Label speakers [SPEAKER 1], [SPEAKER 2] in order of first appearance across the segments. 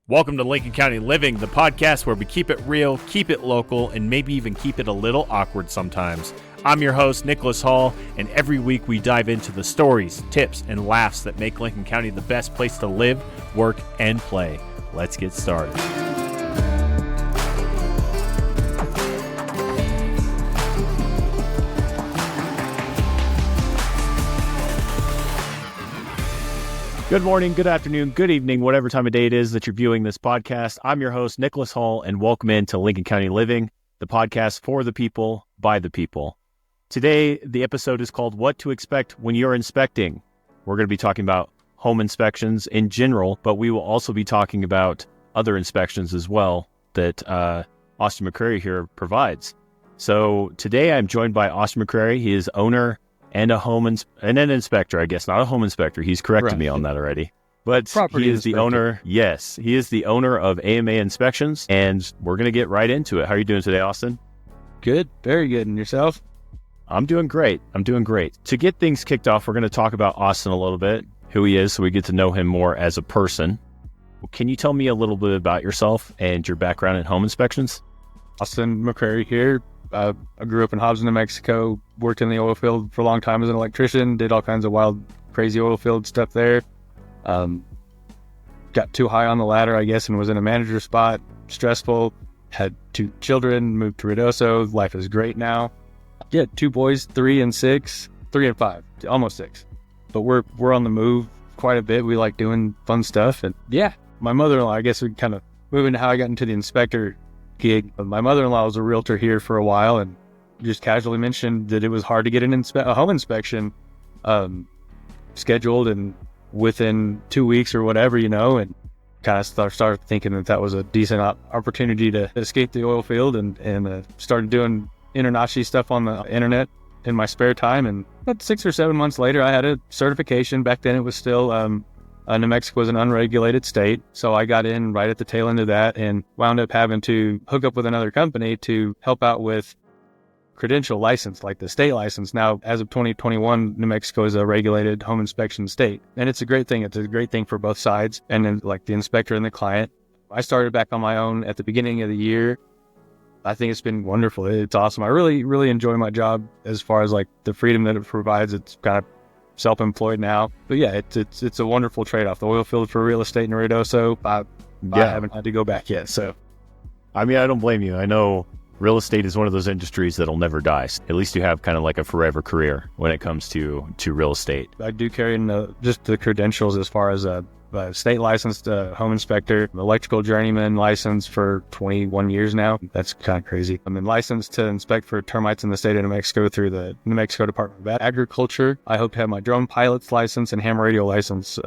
[SPEAKER 1] Welcome to Lincoln County Living, the podcast where we keep it real, keep it local, and maybe even keep it a little awkward sometimes. I'm your host, Nicholas Hall, and every week we dive into the stories, tips, and laughs that make Lincoln County the best place to live, work, and play. Let's get started. Good morning, good afternoon, good evening, whatever time of day it is that you're viewing this podcast. I'm your host, Nicholas Hall, and welcome into Lincoln County Living, the podcast for the people, by the people. Today, the episode is called What to Expect When You're Inspecting. We're going to be talking about home inspections in general, but we will also be talking about other inspections as well that Austin McCrary here provides. So today I'm joined by Austin McCrary. He is owner and an inspector, I guess, not a home inspector. He's corrected me on that already. But he is the owner. Yes, he is the owner of AMA Inspections, and we're going to get right into it. How are you doing today, Austin?
[SPEAKER 2] Good, very good. And yourself?
[SPEAKER 1] I'm doing great. To get things kicked off, we're going to talk about Austin a little bit, who he is, so we get to know him more as a person. Can you tell me a little bit about yourself and your background in home inspections?
[SPEAKER 2] Austin McCrary here. I grew up in Hobbs, New Mexico, worked in the oil field for a long time as an electrician, did all kinds of wild, crazy oil field stuff there. Got too high on the ladder, I guess, and was in a manager spot, stressful, had 2 children, moved to Ruidoso. Life is great now. Yeah, 2 boys, 3 and 5, almost 6. But we're on the move quite a bit. We like doing fun stuff. And yeah, my mother-in-law, I guess we kind of move into how I got into the inspector gig. My mother-in-law was a realtor here for a while and just casually mentioned that it was hard to get a home inspection scheduled and within 2 weeks or whatever, and kind of started thinking that was a decent opportunity to escape the oil field and started doing international stuff on the internet in my spare time. And about 6 or 7 months later, I had a certification. Back then it was still New Mexico was an unregulated state, so I got in right at the tail end of that and wound up having to hook up with another company to help out with credential license, like the state license. Now, as of 2021, New Mexico is a regulated home inspection state, and it's a great thing. It's a great thing for both sides, and then like the inspector and the client. I started back on my own at the beginning of the year. I think it's been wonderful. It's awesome. I really, really enjoy my job as far as like the freedom that it provides. It's kind of self-employed now, but yeah, it's a wonderful trade-off. The oil field for real estate in Ruidoso, I haven't had to go back yet. So,
[SPEAKER 1] I mean, I don't blame you. I know real estate is one of those industries that'll never die. At least you have kind of like a forever career when it comes to real estate.
[SPEAKER 2] I do carry in just the credentials as far as a state licensed home inspector, electrical journeyman license for 21 years now. That's kind of crazy. I'm licensed to inspect for termites in the state of New Mexico through the New Mexico Department of Agriculture. I hope to have my drone pilot's license and ham radio license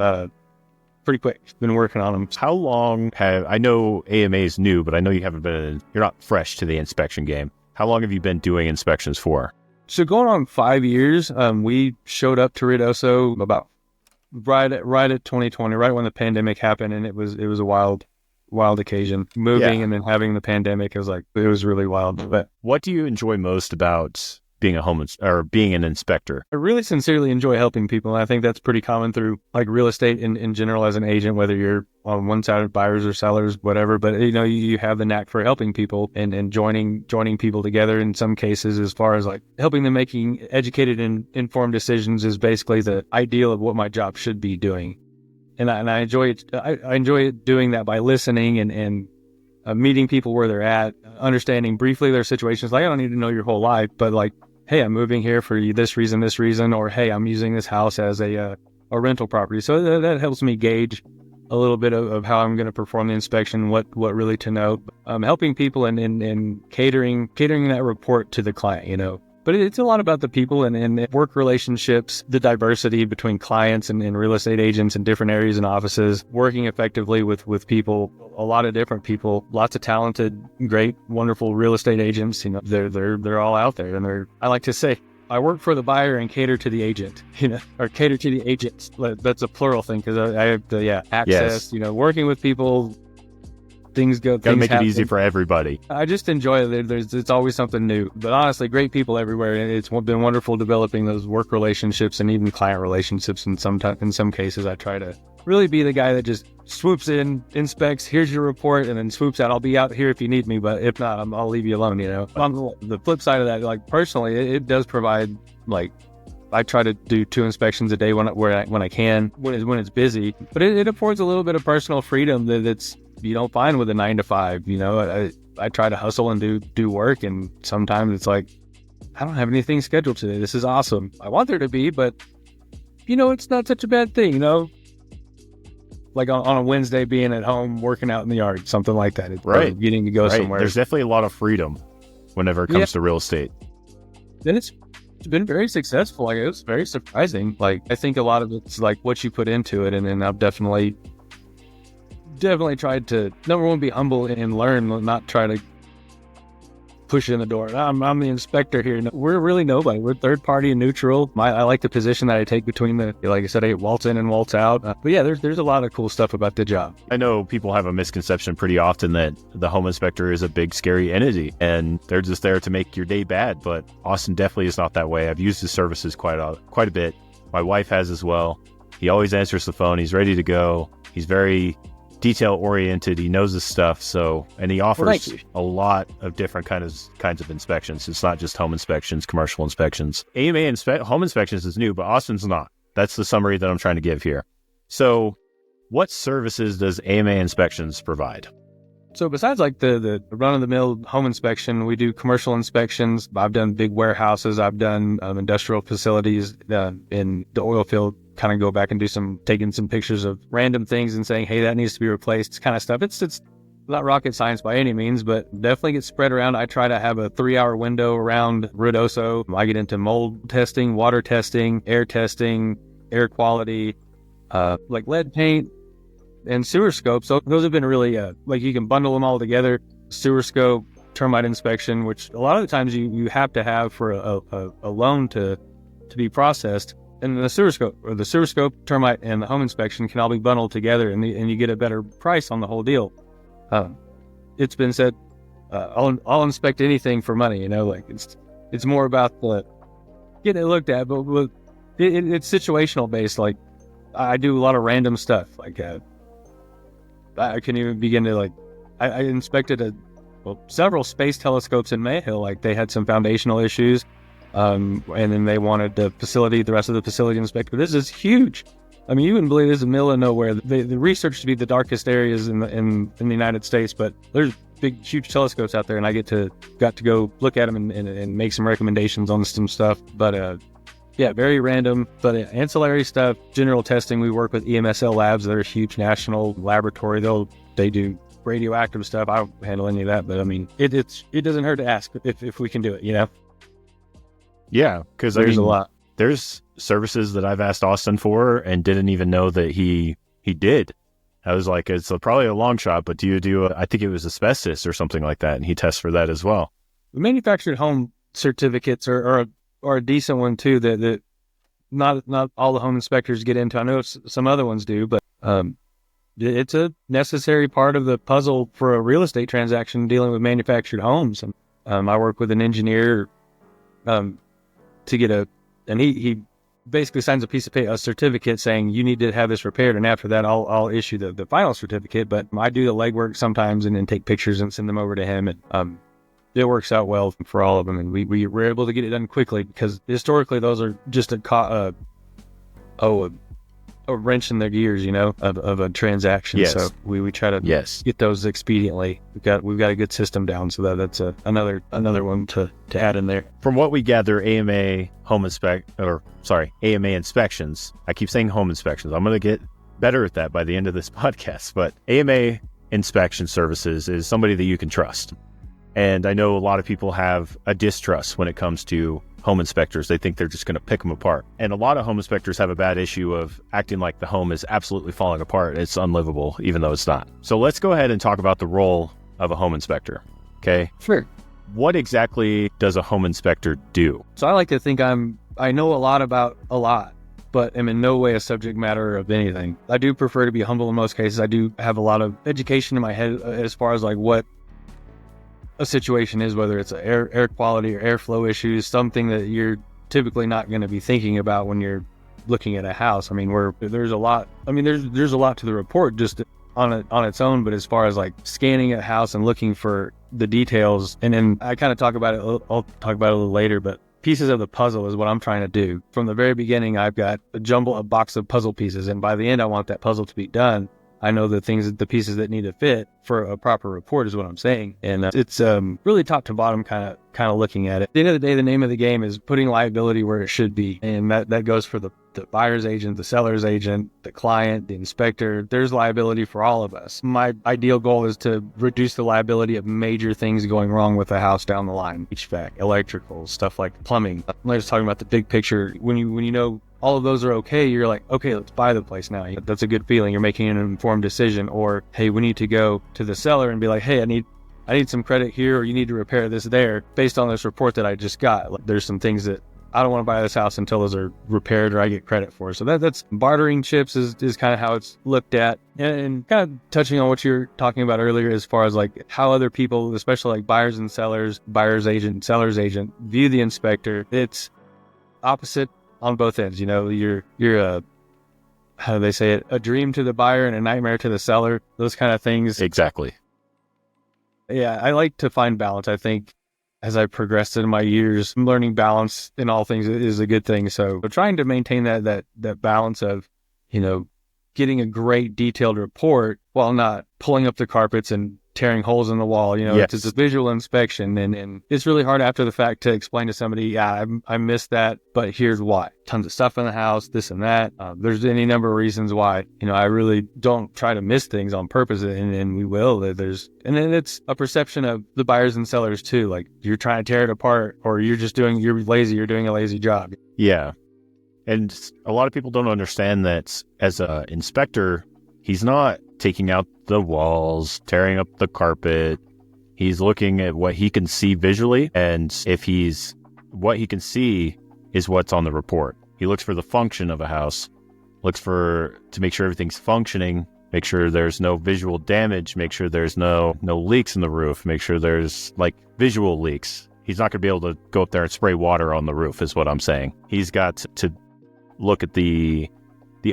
[SPEAKER 2] pretty quick. Been working on them.
[SPEAKER 1] How long I know AMA is new, but I know you're not fresh to the inspection game. How long have you been doing inspections for?
[SPEAKER 2] So going on 5 years. We showed up to Ruidoso about right at 2020, right when the pandemic happened, and it was a wild occasion. Moving and then having the pandemic, it was really wild. But
[SPEAKER 1] what do you enjoy most about being being an inspector?
[SPEAKER 2] I really sincerely enjoy helping people, and I think that's pretty common through like real estate in general as an agent, whether you're on one side of buyers or sellers, whatever. But you have the knack for helping people and joining people together in some cases, as far as like helping them making educated and informed decisions is basically the ideal of what my job should be doing. And I enjoy it. I enjoy doing that by listening and meeting people where they're at, understanding briefly their situations. Like, I don't need to know your whole life, but like, hey, I'm moving here for this reason, or hey, I'm using this house as a rental property. So that helps me gauge a little bit of how I'm going to perform the inspection, what really to know. Helping people and catering that report to the client, But it's a lot about the people and work relationships, the diversity between clients and real estate agents in different areas and offices, working effectively with people, a lot of different people, lots of talented, great, wonderful real estate agents. They're all out there, and I like to say, I work for the buyer and cater to the agent, or cater to the agents. That's a plural thing because I have the access, working with people. Things go.
[SPEAKER 1] Gotta make it easy for everybody.
[SPEAKER 2] I just enjoy it. It's always something new. But honestly, great people everywhere. And it's been wonderful developing those work relationships and even client relationships. In some cases, I try to really be the guy that just swoops in, inspects, here's your report, and then swoops out. I'll be out here if you need me, but if not, I'll leave you alone, On the flip side of that, like personally, it does provide, like, I try to do 2 inspections a day when I can, when it's busy, but it affords a little bit of personal freedom that's you don't find with a 9 to 5. I try to hustle and do work, and sometimes it's like, I don't have anything scheduled today. This is awesome. I want there to be, but it's not such a bad thing, like on a Wednesday, being at home, working out in the yard, something like that.
[SPEAKER 1] Right.
[SPEAKER 2] Getting to go somewhere.
[SPEAKER 1] There's definitely a lot of freedom whenever it comes to real estate.
[SPEAKER 2] Then it's been very successful. Like, it was very surprising. Like, I think a lot of it's like what you put into it. And then I've definitely tried to, number one, be humble and learn, not try to push it in the door. I'm the inspector here. We're really nobody. We're third party and neutral. I like the position that I take between like I said, I waltz in and waltz out. But yeah, there's a lot of cool stuff about the job.
[SPEAKER 1] I know people have a misconception pretty often that the home inspector is a big, scary entity and they're just there to make your day bad. But Austin definitely is not that way. I've used his services quite a bit. My wife has as well. He always answers the phone. He's ready to go. He's very detail oriented. He knows his stuff. And he offers a lot of different kinds of inspections. It's not just home inspections, commercial inspections. AMA home inspections is new, but Austin's not. That's the summary that I'm trying to give here. So what services does AMA inspections provide?
[SPEAKER 2] So besides like the run-of-the-mill home inspection, we do commercial inspections. I've done big warehouses. I've done industrial facilities in the oil field. Kind of go back and taking some pictures of random things and saying, hey, that needs to be replaced, kind of stuff. It's not rocket science by any means, but definitely gets spread around. I try to have a 3-hour window around ruidoso. I get into mold testing, water testing, air quality, like lead paint and sewer scope. So those have been really, like, you can bundle them all together. Sewer scope, termite inspection, which a lot of the times you have to have for a loan to be processed. And the sewer scope, termite, and the home inspection can all be bundled together, and you get a better price on the whole deal. It's been said, I'll inspect anything for money. Like it's more about getting it looked at, but it's situational based. Like, I do a lot of random stuff. Like I can even begin to I inspected several space telescopes in Mayhill. Like, they had some foundational issues. And then they wanted the rest of the facility inspector. This is huge. I mean, you wouldn't believe this is in the middle of nowhere. The research to be the darkest areas in the United States, but there's big, huge telescopes out there, and I got to go look at them and make some recommendations on some stuff. But yeah, very random, but ancillary stuff, general testing. We work with EMSL Labs. They're a huge national laboratory. They do radioactive stuff. I don't handle any of that, but I mean, it doesn't hurt to ask if we can do it,
[SPEAKER 1] Yeah, because
[SPEAKER 2] there's a lot.
[SPEAKER 1] There's services that I've asked Austin for and didn't even know that he did. I was like, it's probably a long shot, but do you do? I think it was asbestos or something like that, and he tests for that as well.
[SPEAKER 2] The manufactured home certificates are a decent one too. That not all the home inspectors get into. I know some other ones do, but it's a necessary part of the puzzle for a real estate transaction dealing with manufactured homes. And I work with an engineer. To get and he basically signs a certificate saying you need to have this repaired, and after that I'll issue the final certificate. But I do the legwork sometimes and then take pictures and send them over to him, and it works out well for all of them, and we were able to get it done quickly because historically those are just a wrench in their gears, of a transaction.
[SPEAKER 1] Yes.
[SPEAKER 2] So we try to get those expediently. We've got a good system down, so that's another one to add in there.
[SPEAKER 1] From what we gather, AMA inspections. I keep saying home inspections. I'm going to get better at that by the end of this podcast. But AMA inspection services is somebody that you can trust. And I know a lot of people have a distrust when it comes to home inspectors. They think they're just going to pick them apart. And a lot of home inspectors have a bad issue of acting like the home is absolutely falling apart. It's unlivable, even though it's not. So let's go ahead and talk about the role of a home inspector. Okay?
[SPEAKER 2] Sure.
[SPEAKER 1] What exactly does a home inspector do?
[SPEAKER 2] So I like to think I know a lot about a lot, but am in no way a subject matter of anything. I do prefer to be humble in most cases. I do have a lot of education in my head as far as like what a situation is, whether it's air quality or airflow issues, something that you're typically not going to be thinking about when you're looking at a house. I mean, there's a lot to the report just on its own, but as far as like scanning a house and looking for the details, and then I kind of talk about it, I'll talk about it a little later, but pieces of the puzzle is what I'm trying to do. From the very beginning, I've got a box of puzzle pieces, and by the end, I want that puzzle to be done. I know the pieces that need to fit for a proper report is what I'm saying. And it's really top to bottom kind of looking at it. At the end of the day, the name of the game is putting liability where it should be. And that goes for the buyer's agent, the seller's agent, the client, the inspector. There's liability for all of us. My ideal goal is to reduce the liability of major things going wrong with a house down the line. HVAC, electrical, stuff like plumbing. I'm just talking about the big picture. When you know all of those are okay, you're like, okay, let's buy the place now. That's a good feeling. You're making an informed decision. Or, hey, we need to go to the seller and be like, hey, I need some credit here, or you need to repair this there based on this report that I just got. Like, there's some things that I don't want to buy this house until those are repaired or I get credit for. So that's bartering chips is kind of how it's looked at. And kind of touching on what you're talking about earlier as far as like how other people, especially like buyers and sellers, buyer's agent, seller's agent, view the inspector. It's opposite on both ends. You're a, how do they say it? A dream to the buyer and a nightmare to the seller. Those kind of things.
[SPEAKER 1] Exactly.
[SPEAKER 2] Yeah, I like to find balance. I think as I progressed in my years, learning balance in all things is a good thing. So trying to maintain that balance of, getting a great detailed report while not pulling up the carpets and tearing holes in the wall.
[SPEAKER 1] Yes.
[SPEAKER 2] It's a visual inspection, and it's really hard after the fact to explain to somebody, yeah, I missed that, but here's why. Tons of stuff in the house, this and that. There's any number of reasons why. I really don't try to miss things on purpose, and we will. And then it's a perception of the buyers and sellers too. Like, you're trying to tear it apart, or you're lazy, you're doing a lazy job.
[SPEAKER 1] Yeah. And a lot of people don't understand that as an inspector, he's not taking out the walls, tearing up the carpet. He's looking at what he can see visually. And what he can see is what's on the report. He looks for the function of a house, to make sure everything's functioning, make sure there's no visual damage, make sure there's no leaks in the roof, make sure there's like visual leaks. He's not going to be able to go up there and spray water on the roof is what I'm saying. He's got to look at the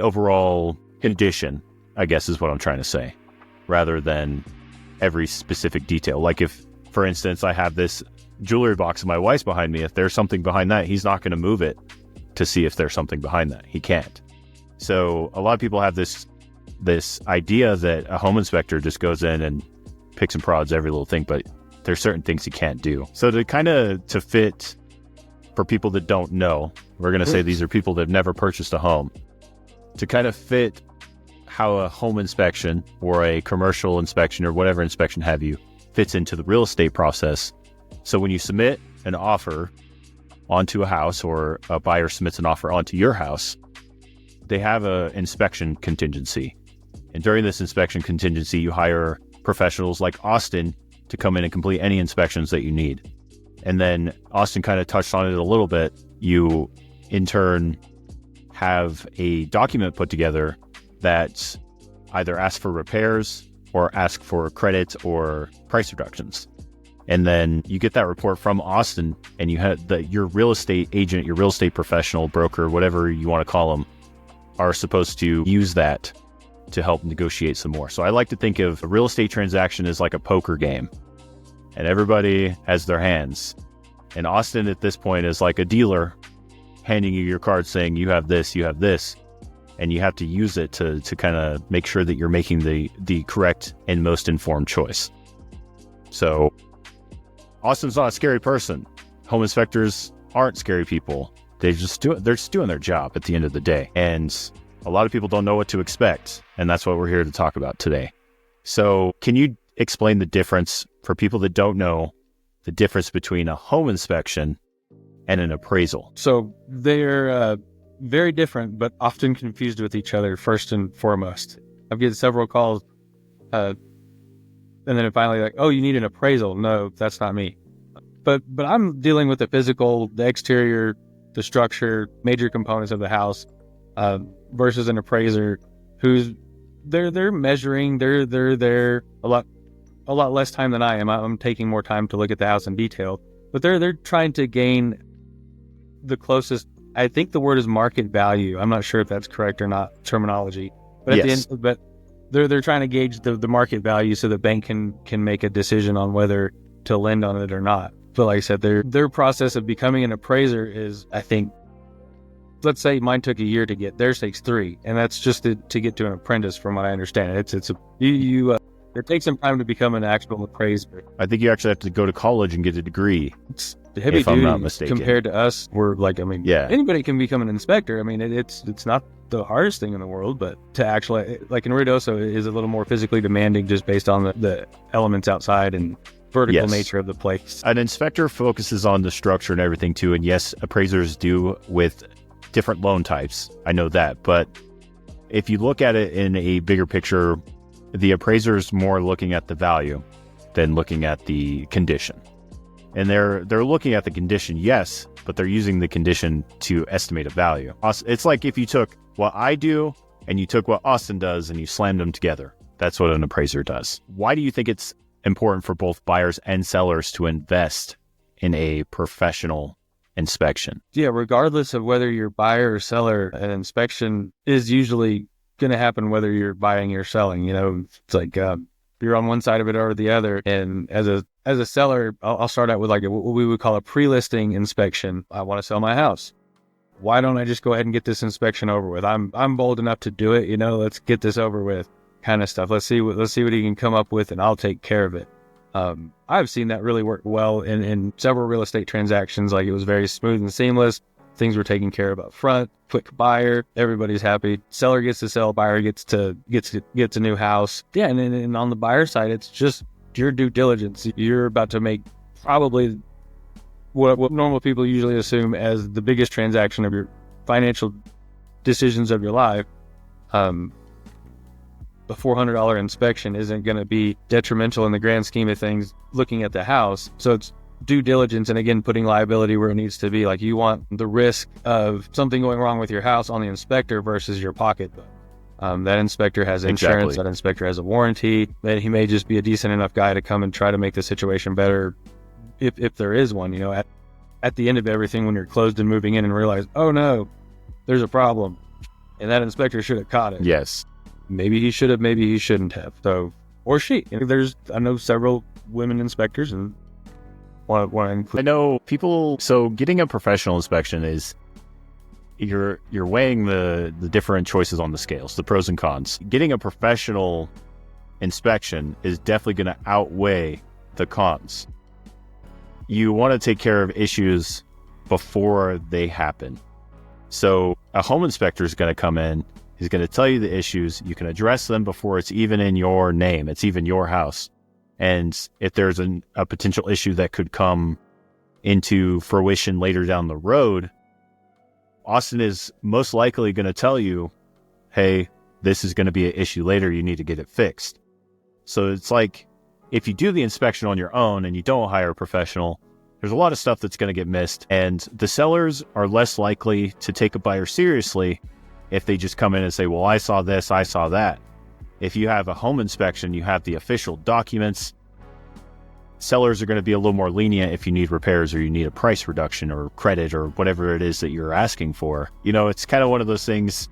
[SPEAKER 1] overall condition, I guess is what I'm trying to say, rather than every specific detail. Like if, for instance, I have this jewelry box and my wife's behind me, if there's something behind that, he's not going to move it to see if there's something behind that. He can't. So a lot of people have this idea that a home inspector just goes in and picks and prods every little thing, but there's certain things he can't do. So to fit for people that don't know, we're going to say these are people that have never purchased a home, to kind of fit how a home inspection or a commercial inspection or whatever inspection have you fits into the real estate process. So when you submit an offer onto a house, or a buyer submits an offer onto your house, they have an inspection contingency. And during this inspection contingency, you hire professionals like Austin to come in and complete any inspections that you need. And then Austin kind of touched on it a little bit. You, in turn, have a document put together that either asks for repairs or asks for credit or price reductions. And then you get that report from Austin, and you have your real estate agent, your real estate professional, broker, whatever you want to call them, are supposed to use that to help negotiate some more. So I like to think of a real estate transaction as like a poker game, and everybody has their hands. And Austin at this point is like a dealer handing you your cards saying, you have this, and you have to use it to kind of make sure that you're making the correct and most informed choice. So Austin's not a scary person. Home inspectors aren't scary people. They're just doing their job at the end of the day. And a lot of people don't know what to expect. And that's what we're here to talk about today. So can you explain the difference for people that don't know the difference between a home inspection and an appraisal? So
[SPEAKER 2] they're very different, but often confused with each other first and foremost. I've get several calls, and then finally like, oh, you need an appraisal. No, that's not me. But I'm dealing with the physical, the exterior, the structure, major components of the house, versus an appraiser who's they're measuring, they're there a lot less time than I am. I'm taking more time to look at the house in detail, but they're trying to gain the closest I think the word is market value. I'm not sure if that's correct or not terminology, but at the end, but they're trying to gauge the market value so the bank can make a decision on whether to lend on it or not. But like I said, their process of becoming an appraiser is, I think, let's say mine took a year to get, theirs takes 3, and that's just to get to an apprentice, from what I understand. It takes some time to become an actual appraiser.
[SPEAKER 1] I think you actually have to go to college and get a degree.
[SPEAKER 2] It's heavy
[SPEAKER 1] if I'm
[SPEAKER 2] duty
[SPEAKER 1] not mistaken.
[SPEAKER 2] Compared to us. We're like, anybody can become an inspector. I mean, it's not the hardest thing in the world, but to actually, like in Ruidoso, is a little more physically demanding just based on the elements outside and vertical nature of the place.
[SPEAKER 1] An inspector focuses on the structure and everything too, and yes, appraisers do with different loan types. I know that, but if you look at it in a bigger picture, the appraiser is more looking at the value than looking at the condition. And they're looking at the condition, yes, but they're using the condition to estimate a value. It's like if you took what I do and you took what Austin does and you slammed them together. That's what an appraiser does. Why do you think it's important for both buyers and sellers to invest in a professional inspection?
[SPEAKER 2] Yeah, regardless of whether you're buyer or seller, an inspection is usually going to happen whether you're buying or selling. It's like you're on one side of it or the other. And as a seller, I'll start out with like what we would call a pre-listing inspection. I want to sell my house. Why don't I just go ahead and get this inspection over with? I'm bold enough to do it. Let's get this over with, kind of stuff. Let's see what he can come up with, and I'll take care of it. I've seen that really work well in several real estate transactions. Like, it was very smooth and seamless. Things were taken care of up front. Quick buyer, everybody's happy. Seller gets to sell, buyer gets a new house. Yeah, and on the buyer side, it's just your due diligence. You're about to make probably what normal people usually assume as the biggest transaction of your financial decisions of your life. A $400 inspection isn't going to be detrimental in the grand scheme of things looking at the house. So it's due diligence, and again, putting liability where it needs to be. Like, you want the risk of something going wrong with your house on the inspector versus your pocketbook. That inspector has insurance. Exactly. That inspector has a warranty. That he may just be a decent enough guy to come and try to make the situation better, if there is one. At the end of everything, when you're closed and moving in and realize, oh no, there's a problem, and that inspector should have caught it.
[SPEAKER 1] Yes,
[SPEAKER 2] maybe he should have, maybe he shouldn't have. So, or she. I know several women inspectors, and I
[SPEAKER 1] know people. So getting a professional inspection is you're weighing the different choices on the scales, the pros and cons. Getting a professional inspection is definitely going to outweigh the cons. You want to take care of issues before they happen. So a home inspector is going to come in. He's going to tell you the issues. You can address them before it's even in your name. It's even your house. And if there's a potential issue that could come into fruition later down the road, Austin is most likely going to tell you, hey, this is going to be an issue later. You need to get it fixed. So it's like, if you do the inspection on your own and you don't hire a professional, there's a lot of stuff that's going to get missed. And the sellers are less likely to take a buyer seriously if they just come in and say, well, I saw this, I saw that. If you have a home inspection, you have the official documents. Sellers are going to be a little more lenient if you need repairs or you need a price reduction or credit or whatever it is that you're asking for. It's kind of one of those things,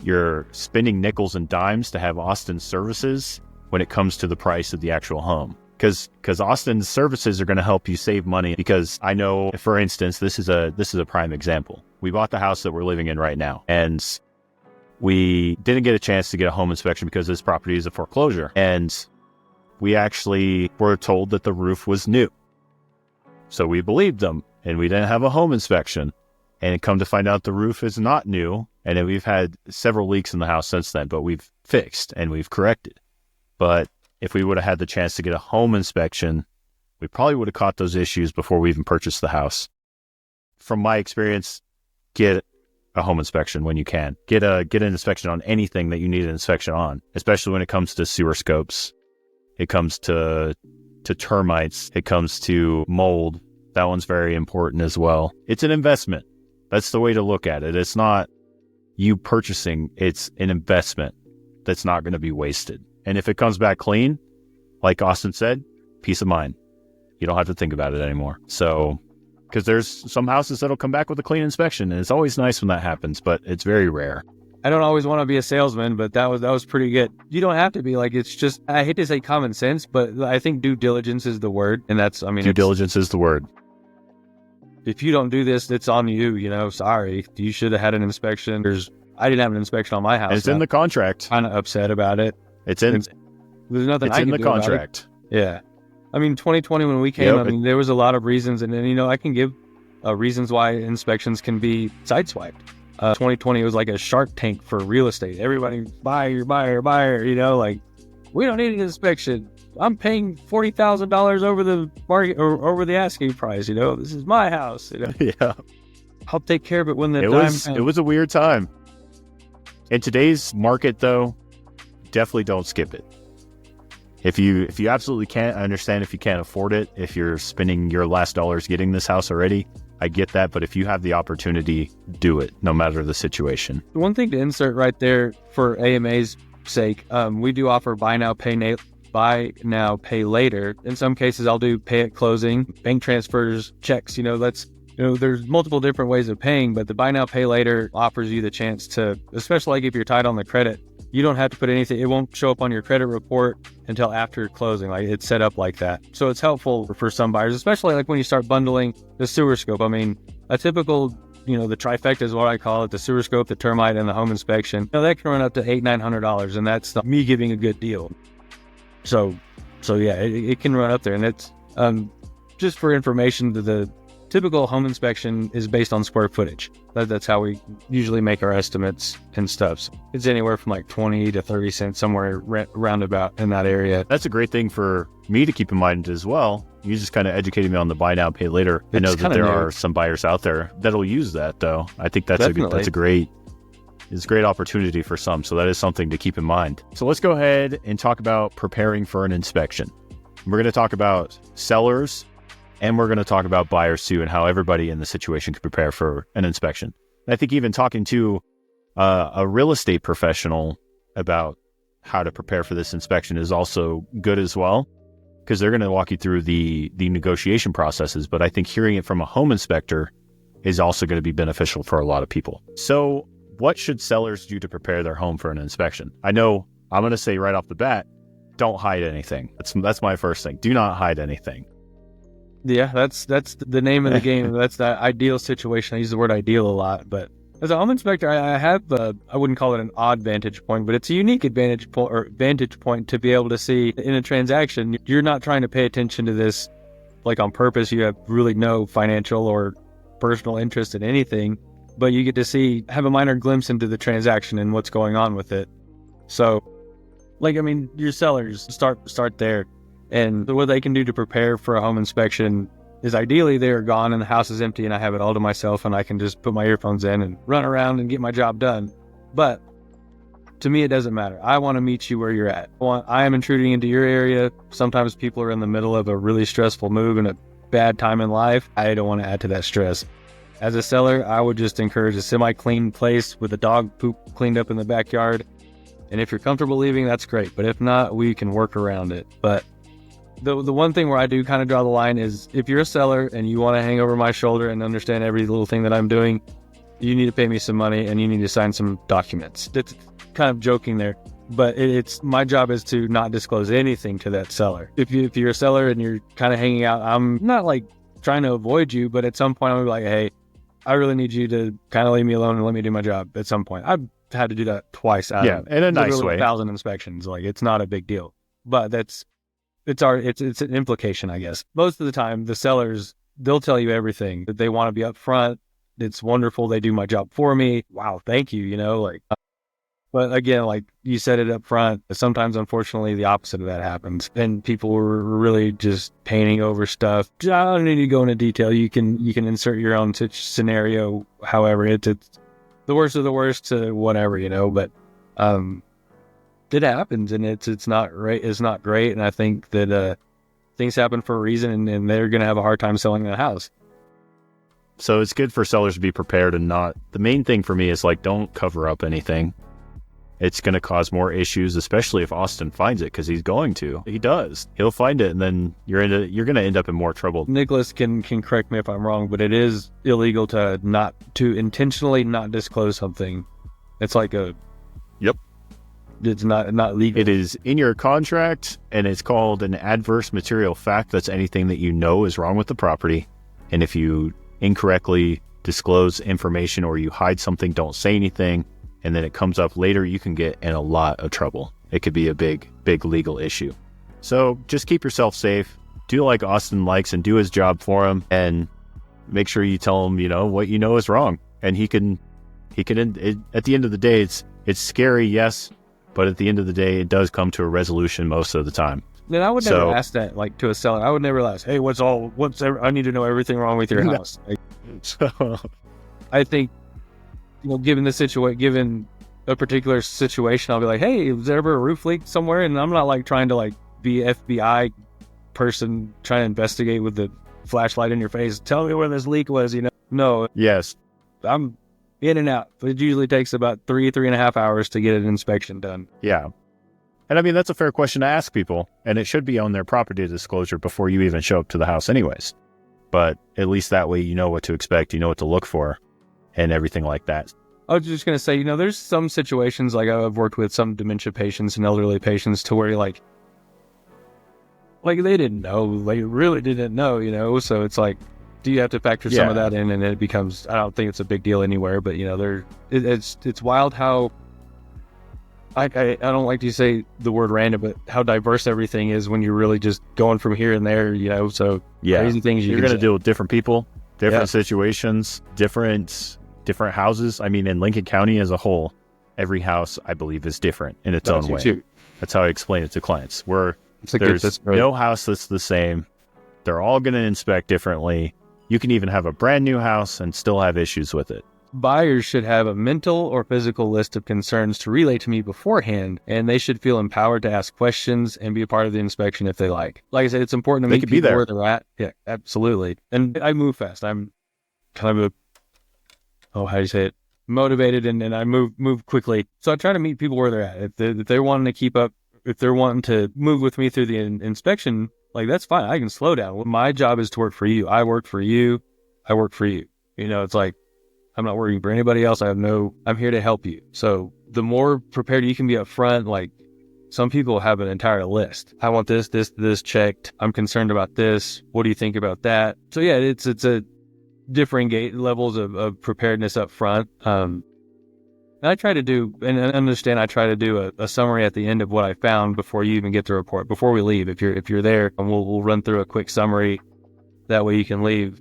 [SPEAKER 1] you're spending nickels and dimes to have Austin's services when it comes to the price of the actual home. Because Austin's services are going to help you save money. Because I know, for instance, this is a prime example. We bought the house that we're living in right now, and we didn't get a chance to get a home inspection because this property is a foreclosure. And we actually were told that the roof was new. So we believed them, and we didn't have a home inspection. And come to find out the roof is not new. And then we've had several leaks in the house since then, but we've fixed and we've corrected. But if we would have had the chance to get a home inspection, we probably would have caught those issues before we even purchased the house. From my experience, get a home inspection when you can. Get an inspection on anything that you need an inspection on, especially when it comes to sewer scopes. It comes to termites. It comes to mold. That one's very important as well. It's an investment. That's the way to look at it. It's not you purchasing. It's an investment that's not going to be wasted. And if it comes back clean, like Austin said, peace of mind. You don't have to think about it anymore. So Because there's some houses that'll come back with a clean inspection, and it's always nice when that happens, but it's very rare.
[SPEAKER 2] I don't always want to be a salesman, but that was pretty good. You don't have to be. Like, it's just, I hate to say common sense, but I think due diligence is the word. And that's, I mean,
[SPEAKER 1] due diligence is the word.
[SPEAKER 2] If you don't do this, it's on you, you know, sorry. You should have had an inspection. I didn't have an inspection on my house.
[SPEAKER 1] And it's in the contract.
[SPEAKER 2] Kind of upset about it.
[SPEAKER 1] There's nothing I can do
[SPEAKER 2] in the
[SPEAKER 1] contract.
[SPEAKER 2] Yeah. I mean, 2020 when we came, I mean, there was a lot of reasons. And then, you know, I can give reasons why inspections can be sideswiped. 2020 was like a Shark Tank for real estate. Everybody, buyer, you know, like, we don't need an inspection. I'm paying $40,000 over the market or over the asking price. You know, this is my house. You know,
[SPEAKER 1] yeah,
[SPEAKER 2] I'll take care of it when the
[SPEAKER 1] time comes. It was a weird time. In today's market, though, definitely don't skip it. If you absolutely can't, I understand if you can't afford it. If you're spending your last dollars getting this house already, I get that, but if you have the opportunity, do it, no matter the situation.
[SPEAKER 2] One thing to insert right there for AMA's sake, we do offer buy now, pay later. In some cases, I'll do pay at closing, bank transfers, checks. You know, there's multiple different ways of paying, but the buy now, pay later offers you the chance to, especially like if you're tight on the credit, you don't have to put anything. It won't show up on your credit report until after closing. Like, it's set up like that. So it's helpful for some buyers, especially like when you start bundling the sewer scope. I mean, a typical, you know, the trifecta is what I call it, the sewer scope, the termite, and the home inspection. You know, that can run up to $800-900, and that's me giving a good deal. So yeah, it can run up there. And it's just for information, the typical home inspection is based on square footage. That's how we usually make our estimates and stuff. So it's anywhere from like 20 to 30 cents, somewhere roundabout in that area.
[SPEAKER 1] That's a great thing for me to keep in mind as well. You just kind of educated me on the buy now, pay later. I know that there are some buyers out there that'll use that, though. I think that's a great opportunity for some. So that is something to keep in mind. So let's go ahead and talk about preparing for an inspection. We're going to talk about sellers, and we're going to talk about buyers too, and how everybody in the situation can prepare for an inspection. And I think even talking to a real estate professional about how to prepare for this inspection is also good as well, because they're going to walk you through the negotiation processes. But I think hearing it from a home inspector is also going to be beneficial for a lot of people. So what should sellers do to prepare their home for an inspection? I know I'm going to say right off the bat, don't hide anything. That's my first thing. Do not hide anything.
[SPEAKER 2] Yeah, that's the name of the game. That's the ideal situation. I use the word ideal a lot, but as a home inspector, I have I wouldn't call it an odd vantage point, but it's a unique vantage point to be able to see in a transaction. You're not trying to pay attention to this like on purpose. You have really no financial or personal interest in anything, but you get to have a minor glimpse into the transaction and what's going on with it. So, like, I mean, your sellers start there. And what they can do to prepare for a home inspection is ideally they're gone and the house is empty and I have it all to myself and I can just put my earphones in and run around and get my job done. But to me, it doesn't matter. I want to meet you where you're at. I am intruding into your area. Sometimes people are in the middle of a really stressful move and a bad time in life. I don't want to add to that stress. As a seller, I would just encourage a semi-clean place with a dog poop cleaned up in the backyard. And if you're comfortable leaving, that's great. But if not, we can work around it. But the one thing where I do kind of draw the line is if you're a seller and you want to hang over my shoulder and understand every little thing that I'm doing, you need to pay me some money and you need to sign some documents. That's kind of joking there, but it's my job is to not disclose anything to that seller. If you're a seller and you're kind of hanging out, I'm not like trying to avoid you, but at some point I'm like, hey, I really need you to kind of leave me alone and let me do my job at some point. I've had to do that twice. In a nice way. 1,000 inspections. Like, it's not a big deal, but it's an implication, I guess. Most of the time, the sellers, they'll tell you everything that they want to be upfront. It's wonderful. They do my job for me. Wow. Thank you. You know, like, but again, like you said it up front, sometimes, unfortunately, the opposite of that happens. And people were really just painting over stuff. I don't need to go into detail. You can insert your own scenario. However, it's the worst of the worst to whatever, you know, but, it happens and it's not right. It's not great. And I think that, things happen for a reason and they're going to have a hard time selling the house.
[SPEAKER 1] So it's good for sellers to be prepared and not, the main thing for me is like, don't cover up anything. it's going to cause more issues, especially if Austin finds it, because he's going to. He does. He'll find it, and then you're going to end up in more trouble.
[SPEAKER 2] Nicholas can correct me if I'm wrong, but it is illegal to intentionally not disclose something. It's like it's not legal.
[SPEAKER 1] It is in your contract, and it's called an adverse material fact. That's anything that you know is wrong with the property. And if you incorrectly disclose information or you hide something, don't say anything, and then it comes up later, you can get in a lot of trouble. It could be a big legal issue. So just keep yourself safe. Do like Austin likes and do his job for him, and make sure you tell him, what you know is wrong. And he can at the end of the day, it's scary, yes, but at the end of the day, it does come to a resolution most of the time.
[SPEAKER 2] Then I would never ask that, like, to a seller. I would never ask, hey, I need to know everything wrong with your house. So I think, given a particular situation, I'll be like, hey, was there ever a roof leak somewhere? And I'm not like trying to like be FBI person trying to investigate with the flashlight in your face. Tell me where this leak was, No.
[SPEAKER 1] Yes.
[SPEAKER 2] I'm in and out. It usually takes about 3.5 hours to get an inspection done.
[SPEAKER 1] Yeah. And I mean, that's a fair question to ask people, and it should be on their property disclosure before you even show up to the house anyways. But at least that way you know what to expect, you know what to look for, and everything like that.
[SPEAKER 2] I was just going to say, there's some situations, like I've worked with some dementia patients and elderly patients to where like they didn't know, they really didn't know, so it's like, do you have to factor some of that in? And it becomes, I don't think it's a big deal anywhere, but it's wild how, I don't like to say the word random, but how diverse everything is when you're really just going from here and there, so crazy things
[SPEAKER 1] you're going to deal with different people, different situations, different houses. I mean, in Lincoln County as a whole, every house, I believe, is different in its own way. Too. That's how I explain it to clients. There's no house that's the same. They're all going to inspect differently. You can even have a brand new house and still have issues with it.
[SPEAKER 2] Buyers should have a mental or physical list of concerns to relay to me beforehand, and they should feel empowered to ask questions and be a part of the inspection if they like. Like I said, it's important to meet people where they're at. Yeah, absolutely. And I move fast. I'm kind of how do you say it? Motivated, and I move quickly. So I try to meet people where they're at. If they're wanting to keep up, if they're wanting to move with me through the inspection, like, that's fine. I can slow down. Well, my job is to work for you. I work for you. I work for you. It's like, I'm not working for anybody else. I'm here to help you. So the more prepared you can be up front, like, some people have an entire list. I want this checked. I'm concerned about this. What do you think about that? So yeah, it's a differing levels of preparedness up front. And I try to do, and understand, I try to do a summary at the end of what I found before you even get the report, before we leave. If you're there, and we'll run through a quick summary. That way you can leave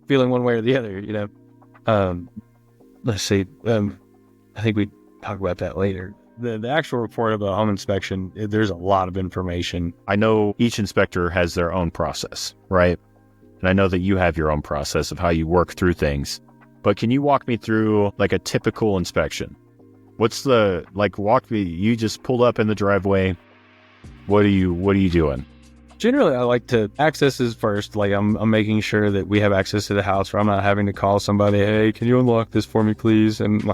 [SPEAKER 2] feeling one way or the other, Let's see. I think we talk about that later. The actual report of a home inspection, there's a lot of information.
[SPEAKER 1] I know each inspector has their own process, right? And I know that you have your own process of how you work through things. But can you walk me through like a typical inspection? You just pulled up in the driveway. What are you doing?
[SPEAKER 2] Generally, I like to access is first. Like, I'm making sure that we have access to the house, where I'm not having to call somebody, hey, can you unlock this for me, please? And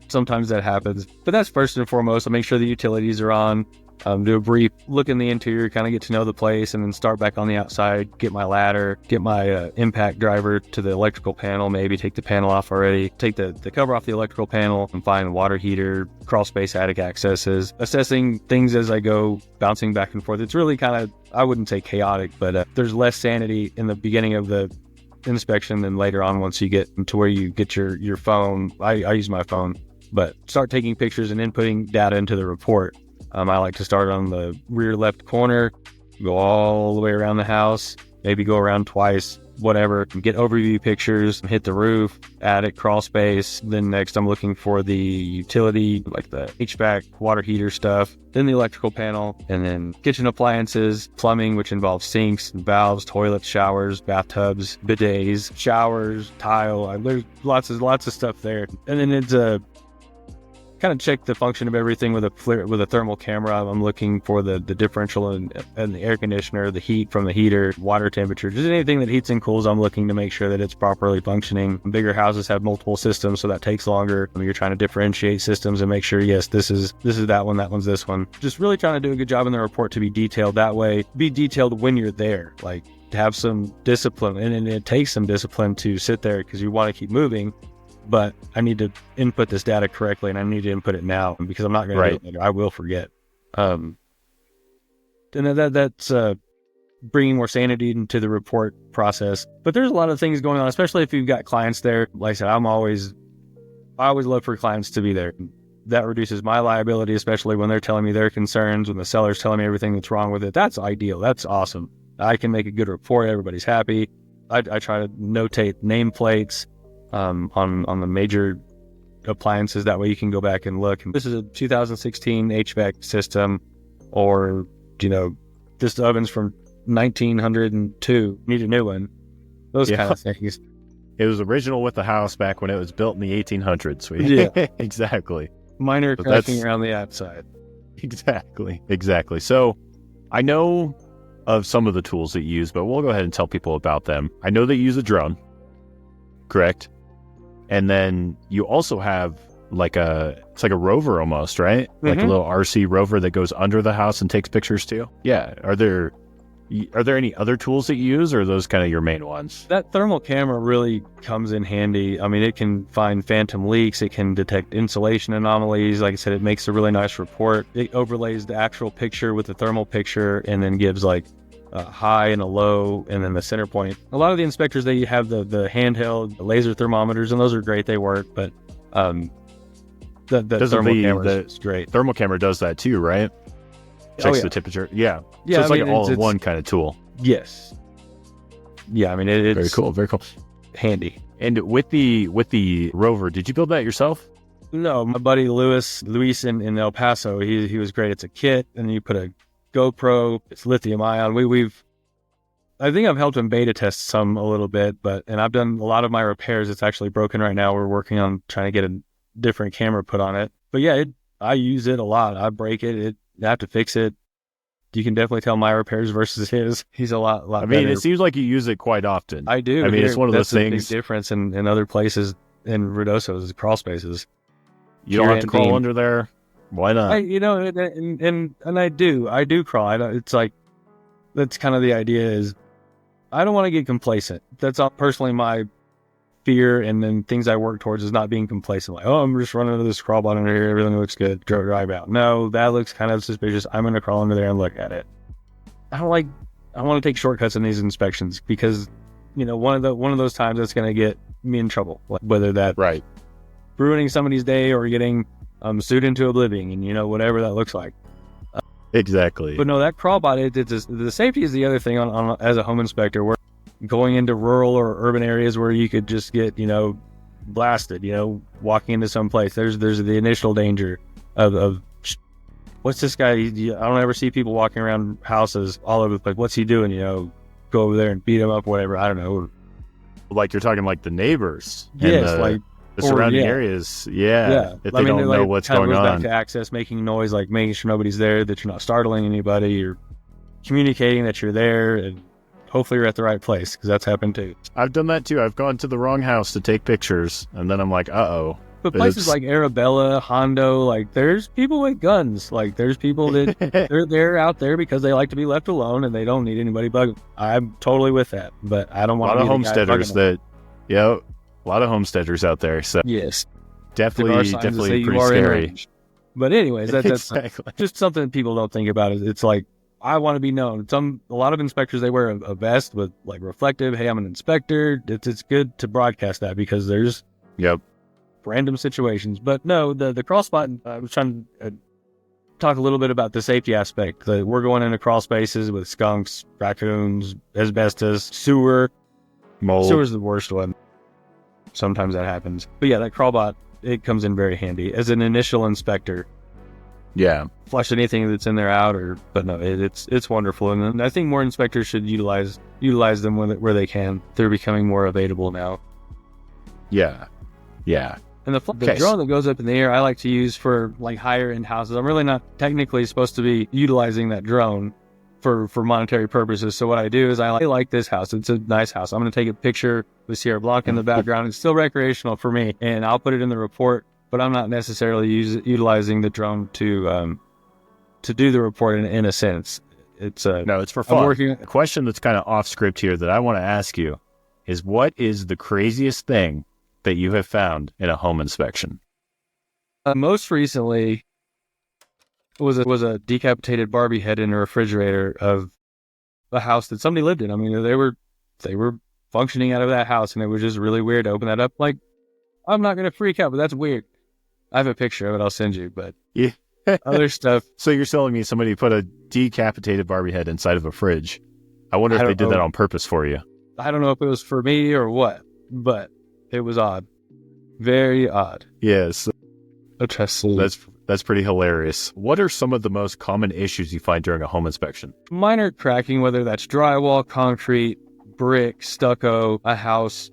[SPEAKER 2] sometimes that happens, but that's first and foremost. I'll make sure the utilities are on. Do a brief look in the interior, kind of get to know the place, and then start back on the outside, get my ladder, get my impact driver to the electrical panel, maybe take the panel off already, take the cover off the electrical panel, and find water heater, crawl space, attic accesses, assessing things as I go, bouncing back and forth. It's really kind of, I wouldn't say chaotic, but there's less sanity in the beginning of the inspection than later on once you get to where you get your phone. I use my phone, but start taking pictures and inputting data into the report. I like to start on the rear left corner, go all the way around the house, maybe go around twice, whatever, get overview pictures, hit the roof, attic, crawl space. Then next I'm looking for the utility, like the HVAC, water heater stuff, then the electrical panel, and then kitchen appliances, plumbing, which involves sinks, valves, toilets, showers, bathtubs, bidets, showers, tile. There's lots of stuff there. And then it's kind of check the function of everything with a thermal camera. I'm looking for the differential and the air conditioner, the heat from the heater, water temperature, just anything that heats and cools. I'm looking to make sure that it's properly functioning. Bigger houses have multiple systems, so that takes longer. I mean, you're trying to differentiate systems and make sure, yes, this is that one, that one's this one. Just really trying to do a good job in the report to be detailed that way. Be detailed when you're there, like have some discipline, and it takes some discipline to sit there because you want to keep moving. But I need to input this data correctly, and I need to input it now because I'm not going to do it later. I will forget. And that's bringing more sanity into the report process. But there's a lot of things going on, especially if you've got clients there. Like I said, I always love for clients to be there. That reduces my liability, especially when they're telling me their concerns, when the seller's telling me everything that's wrong with it. That's ideal. That's awesome. I can make a good report. Everybody's happy. I try to notate nameplates on the major appliances. That way you can go back and look. This is a 2016 HVAC system, or, this oven's from 1902. Need a new one. Those kind of things.
[SPEAKER 1] It was original with the house back when it was built in the 1800s.
[SPEAKER 2] Yeah,
[SPEAKER 1] exactly.
[SPEAKER 2] Minor cracking around the outside.
[SPEAKER 1] Exactly. So I know of some of the tools that you use, but we'll go ahead and tell people about them. I know that you use a drone, correct? And then you also have it's like a rover almost, right? Mm-hmm. Like a little RC rover that goes under the house and takes pictures too. Yeah. Are there any other tools that you use, or are those kind of your main ones?
[SPEAKER 2] That thermal camera really comes in handy. I mean, it can find phantom leaks. It can detect insulation anomalies. Like I said, it makes a really nice report. It overlays the actual picture with the thermal picture and then gives like a high and a low and then the center point. A lot of the inspectors, they have the handheld laser thermometers, and those are great. They work, but the thermal camera is great.
[SPEAKER 1] Thermal camera does that too, right? Checks the temperature. Yeah. So it's like an all-in-one kind of tool.
[SPEAKER 2] Yes. Yeah, I mean, it's
[SPEAKER 1] very cool.
[SPEAKER 2] Handy.
[SPEAKER 1] And with the rover, did you build that yourself?
[SPEAKER 2] No, my buddy Luis in El Paso, he was great. It's a kit, and you put a GoPro, it's lithium ion. I think I've helped him beta test some a little bit, and I've done a lot of my repairs. It's actually broken right now. We're working on trying to get a different camera put on it. But yeah, I use it a lot. I break it. I have to fix it. You can definitely tell my repairs versus his. He's a lot better.
[SPEAKER 1] I mean, it seems like you use it quite often.
[SPEAKER 2] I do.
[SPEAKER 1] I mean, it's one of those things.
[SPEAKER 2] That's a big difference in other places in Ruidoso's crawl spaces.
[SPEAKER 1] You don't have to crawl under there. Why not?
[SPEAKER 2] And I do crawl. It's like, that's kind of the idea is I don't want to get complacent. That's personally my fear, and then things I work towards is not being complacent. Like, I'm just running into this crawl bot under here. Everything looks good. Drive out. No, that looks kind of suspicious. I'm going to crawl under there and look at it. I want to take shortcuts in these inspections because, one of those times that's going to get me in trouble. Like, whether that ruining somebody's day or getting sued into oblivion, and whatever that looks like.
[SPEAKER 1] Exactly.
[SPEAKER 2] But no, that crawl bot, the safety is the other thing on as a home inspector. We're going into rural or urban areas where you could just get, blasted, walking into some place. There's the initial danger of what's this guy? I don't ever see people walking around houses all over the place. What's he doing? Go over there and beat him up, whatever. I don't know.
[SPEAKER 1] Like you're talking like the neighbors.
[SPEAKER 2] Yes,
[SPEAKER 1] the surrounding areas. Yeah. If they don't know what's going on.
[SPEAKER 2] Back to access, making noise, like making sure nobody's there, that you're not startling anybody. You're communicating that you're there, and hopefully you're at the right place, because that's happened too.
[SPEAKER 1] I've done that too. I've gone to the wrong house to take pictures, and then I'm like, uh-oh.
[SPEAKER 2] But places like Arabella, Hondo, like there's people with guns. Like there's people that they're out there because they like to be left alone and they don't need anybody bugging. I'm totally with that, but I don't want to be
[SPEAKER 1] a lot of homesteaders a lot of homesteaders out there. So
[SPEAKER 2] yes,
[SPEAKER 1] definitely pretty scary.
[SPEAKER 2] But anyways, that's
[SPEAKER 1] exactly.
[SPEAKER 2] Just something people don't think about. It's like, I want to be known. A lot of inspectors, they wear a vest with like reflective. Hey, I'm an inspector. It's good to broadcast that because there's random situations. But no, the crawl spot, I was trying to talk a little bit about the safety aspect. We're going into crawl spaces with skunks, raccoons, asbestos, sewer.
[SPEAKER 1] Mold.
[SPEAKER 2] Sewer's the worst one. Sometimes that happens. But yeah, that crawl bot, it comes in very handy as an initial inspector.
[SPEAKER 1] Yeah.
[SPEAKER 2] Flush anything that's in there out, but no, it's wonderful. And I think more inspectors should utilize them where they can. They're becoming more available now.
[SPEAKER 1] Yeah.
[SPEAKER 2] And the drone that goes up in the air, I like to use for like higher end houses. I'm really not technically supposed to be utilizing that drone for monetary purposes. So what I do is I like this house. It's a nice house. I'm going to take a picture with Sierra Blanca in the background. It's still recreational for me, and I'll put it in the report, but I'm not necessarily utilizing the drone to do the report in a sense. It's
[SPEAKER 1] for fun. A question that's kind of off script here that I want to ask you is, what is the craziest thing that you have found in a home inspection?
[SPEAKER 2] Most recently was a decapitated Barbie head in a refrigerator of a house that somebody lived in. I mean, they were functioning out of that house, and it was just really weird to open that up. Like, I'm not going to freak out, but that's weird. I have a picture of it. I'll send you, but
[SPEAKER 1] yeah.
[SPEAKER 2] Other stuff.
[SPEAKER 1] So you're telling me somebody put a decapitated Barbie head inside of a fridge? I wonder if they did that on purpose for you.
[SPEAKER 2] I don't know if it was for me or what, but it was odd. Very odd.
[SPEAKER 1] Yes. That's pretty hilarious. What are some of the most common issues you find during a home inspection?
[SPEAKER 2] Minor cracking, whether that's drywall, concrete, brick, stucco. A house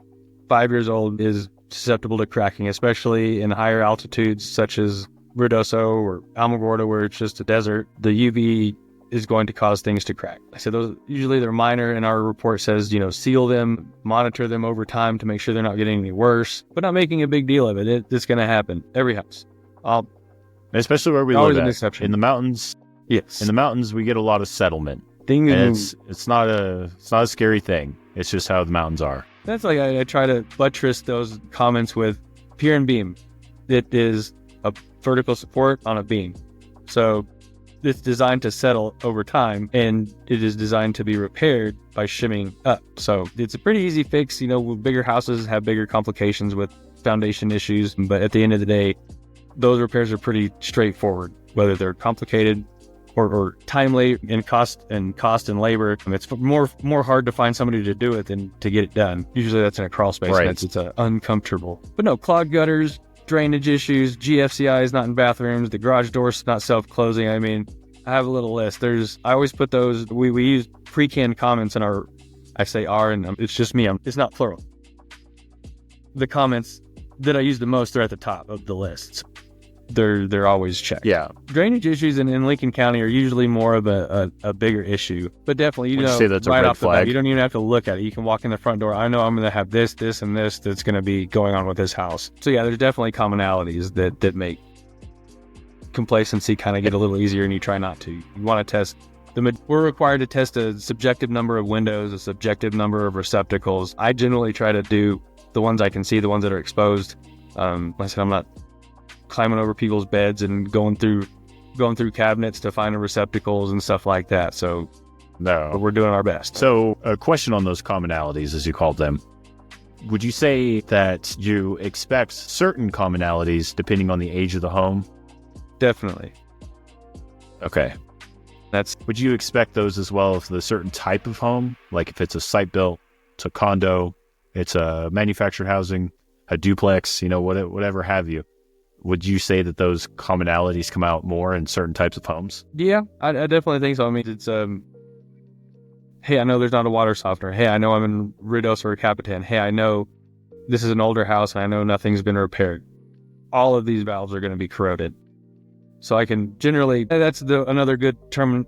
[SPEAKER 2] 5 years old is susceptible to cracking, especially in higher altitudes such as Ruidoso or Alamogordo, where it's just a desert. The UV is going to cause things to crack. I said those usually they're minor, and our report says, seal them, monitor them over time to make sure they're not getting any worse, but not making a big deal of it. It's going to happen. Every house.
[SPEAKER 1] Especially where we live at. In the mountains.
[SPEAKER 2] Yes.
[SPEAKER 1] In the mountains, we get a lot of settlement. And it's not a scary thing. It's just how the mountains are.
[SPEAKER 2] That's like I try to buttress those comments with pier and beam. It is a vertical support on a beam. So it's designed to settle over time, and it is designed to be repaired by shimming up. So it's a pretty easy fix. Bigger houses have bigger complications with foundation issues, but at the end of the day, those repairs are pretty straightforward, whether they're complicated or timely in cost and labor. It's more hard to find somebody to do it than to get it done. Usually that's in a crawl space, right. And it's uncomfortable. But no, clogged gutters, drainage issues, GFCIs not in bathrooms, the garage doors not self-closing. I mean, I have a little list. I always put those, we use pre-canned comments in I say our, and it's just me, it's not plural. The comments that I use the most are at the top of the lists. They're always checked.
[SPEAKER 1] Yeah.
[SPEAKER 2] Drainage issues in Lincoln County are usually more of a bigger issue, but definitely,
[SPEAKER 1] Would you say that's right off the bat,
[SPEAKER 2] you don't even have to look at it. You can walk in the front door. I know I'm going to have this, and this that's going to be going on with this house. So yeah, there's definitely commonalities that make complacency kind of get a little easier, and you try not to. You want to test. We're required to test a subjective number of windows, a subjective number of receptacles. I generally try to do the ones I can see, the ones that are exposed. Like I said, I'm not climbing over people's beds and going through cabinets to find the receptacles and stuff like that. So
[SPEAKER 1] no,
[SPEAKER 2] we're doing our best.
[SPEAKER 1] So a question on those commonalities, as you called them. Would you say that you expect certain commonalities depending on the age of the home?
[SPEAKER 2] Definitely.
[SPEAKER 1] Okay. Would you expect those as well if the certain type of home, like if it's a site built, it's a condo, it's a manufactured housing, a duplex, whatever have you? Would you say that those commonalities come out more in certain types of homes?
[SPEAKER 2] Yeah, I definitely think so. I mean, it's, hey, I know there's not a water softener. Hey, I know I'm in Ruidoso or Capitan. Hey, I know this is an older house and I know nothing's been repaired. All of these valves are going to be corroded. So I can generally, that's another good term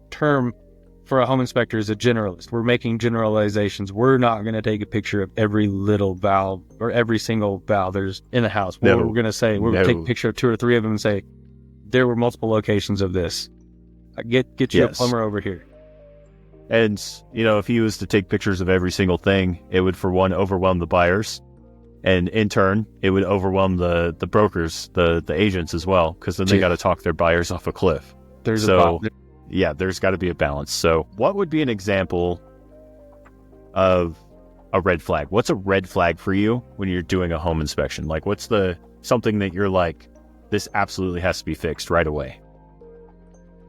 [SPEAKER 2] for a home inspector is a generalist. We're making generalizations. We're not going to take a picture of every little valve or every single valve there's in the house. We're going to say, we're going to take a picture of 2 or 3 of them and say, there were multiple locations of this. Get you a plumber over here.
[SPEAKER 1] And, if he was to take pictures of every single thing, it would, for one, overwhelm the buyers. And in turn, it would overwhelm the brokers, the agents as well, because then they got to talk their buyers off a cliff. There's got to be a balance. So what would be an example of a red flag? What's a red flag for you when you're doing a home inspection? Like, what's something that you're like, this absolutely has to be fixed right away?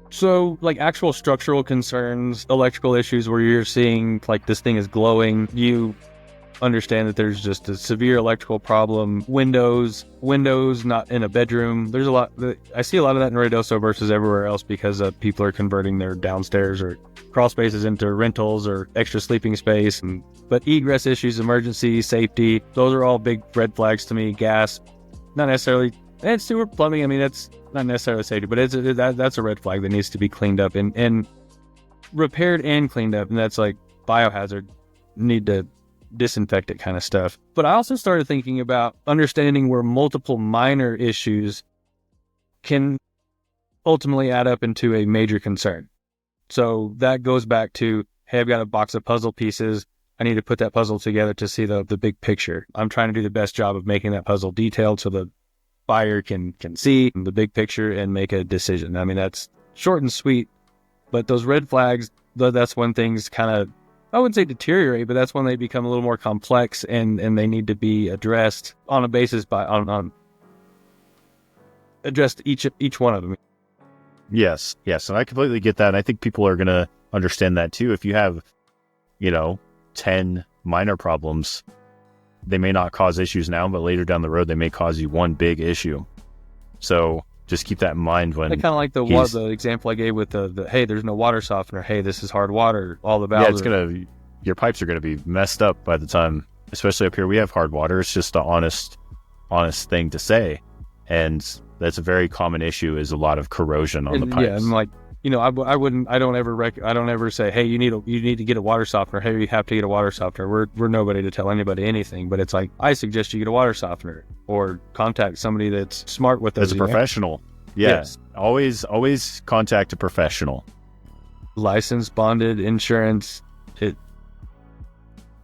[SPEAKER 2] So, like actual structural concerns, electrical issues where you're seeing like this thing is glowing, you understand that there's just a severe electrical problem. Windows not in a bedroom. There's a lot. I see a lot of that in Ruidoso versus everywhere else because people are converting their downstairs or crawl spaces into rentals or extra sleeping space. But egress issues, emergency, safety, those are all big red flags to me. Gas, not necessarily, and sewer plumbing, I mean, that's not necessarily safety, but that's a red flag that needs to be cleaned up and repaired and cleaned up. And that's like biohazard, need to disinfect it kind of stuff. But I also started thinking about understanding where multiple minor issues can ultimately add up into a major concern. So that goes back to, hey, I've got a box of puzzle pieces. I need to put that puzzle together to see the big picture. I'm trying to do the best job of making that puzzle detailed so the buyer can see the big picture and make a decision. I mean, that's short and sweet, but those red flags, that's when things kind of, I wouldn't say deteriorate, but that's when they become a little more complex and they need to be addressed on a basis on addressed each one of them.
[SPEAKER 1] Yes. And I completely get that. And I think people are going to understand that too. If you have, 10 minor problems, they may not cause issues now, but later down the road, they may cause you one big issue. So just keep that in mind when.
[SPEAKER 2] I kind of like the example I gave with the hey, there's no water softener. Hey, this is hard water. All the valves.
[SPEAKER 1] Yeah, your pipes are gonna be messed up by the time, especially up here. We have hard water. It's just an honest thing to say, and that's a very common issue. Is a lot of corrosion on the pipes.
[SPEAKER 2] Yeah, and like I don't ever say, hey, you need to get a water softener. Hey, you have to get a water softener. We're nobody to tell anybody anything, but it's like, I suggest you get a water softener or contact somebody that's smart with those.
[SPEAKER 1] As a professional. Yes. Always contact a professional.
[SPEAKER 2] Licensed, bonded, insurance,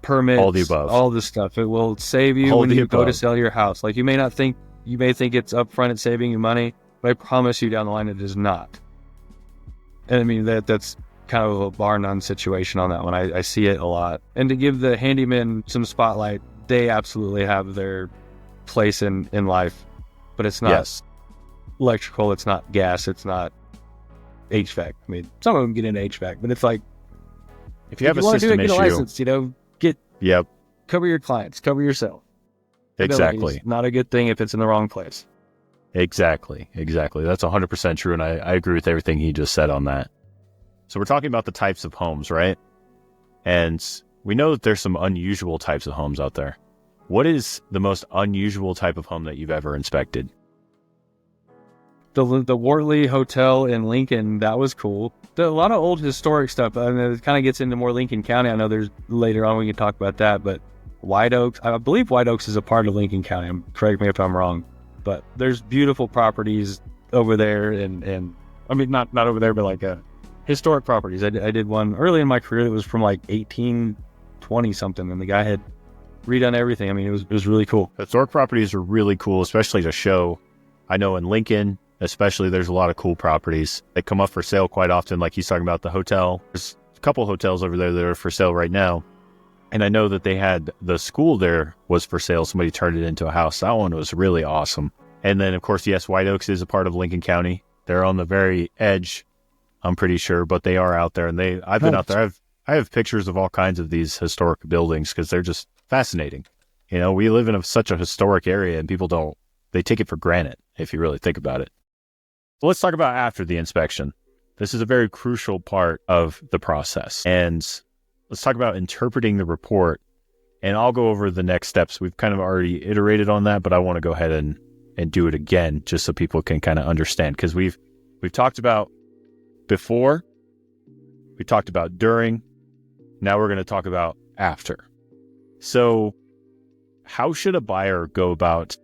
[SPEAKER 2] permits,
[SPEAKER 1] all the above,
[SPEAKER 2] all this stuff. It will save you when you go to sell your house. Like you may think it's upfront, it's saving you money, but I promise you down the line, it is not. And I mean, that's kind of a bar none situation on that one. I see it a lot. And to give the handyman some spotlight, they absolutely have their place in life, but it's not electrical, it's not gas, it's not HVAC. I mean, some of them get into HVAC, but it's like,
[SPEAKER 1] if you have a system issue,
[SPEAKER 2] get a license, cover your clients, cover yourself.
[SPEAKER 1] Exactly.
[SPEAKER 2] It's not a good thing if it's in the wrong place.
[SPEAKER 1] Exactly. That's 100% true. And I agree with everything he just said on that. So we're talking about the types of homes, right? And we know that there's some unusual types of homes out there. What is the most unusual type of home that you've ever inspected?
[SPEAKER 2] The Wortley Hotel in Lincoln, that was cool. A lot of old historic stuff, and it kind of gets into more Lincoln County. I know there's later on we can talk about that, but White Oaks, I believe White Oaks is a part of Lincoln County. Correct me if I'm wrong. But there's beautiful properties over there, and I mean, not over there, but like historic properties. I did one early in my career that was from like 1820 something, and the guy had redone everything. I mean, it was really cool.
[SPEAKER 1] Historic properties are really cool, especially to show. I know in Lincoln, especially, there's a lot of cool properties that come up for sale quite often. Like he's talking about the hotel. There's a couple hotels over there that are for sale right now. And I know that they had the school there was for sale. Somebody turned it into a house. That one was really awesome. And then, of course, yes, White Oaks is a part of Lincoln County. They're on the very edge, I'm pretty sure, but they are out there. And I've been out there. I have pictures of all kinds of these historic buildings because they're just fascinating. We live in such a historic area, and people they take it for granted if you really think about it. So let's talk about after the inspection. This is a very crucial part of the process. And let's talk about interpreting the report, and I'll go over the next steps. We've kind of already iterated on that, but I want to go ahead and do it again just so people can kind of understand, because we've talked about before, we talked about during, now we're going to talk about after. So how should a buyer go about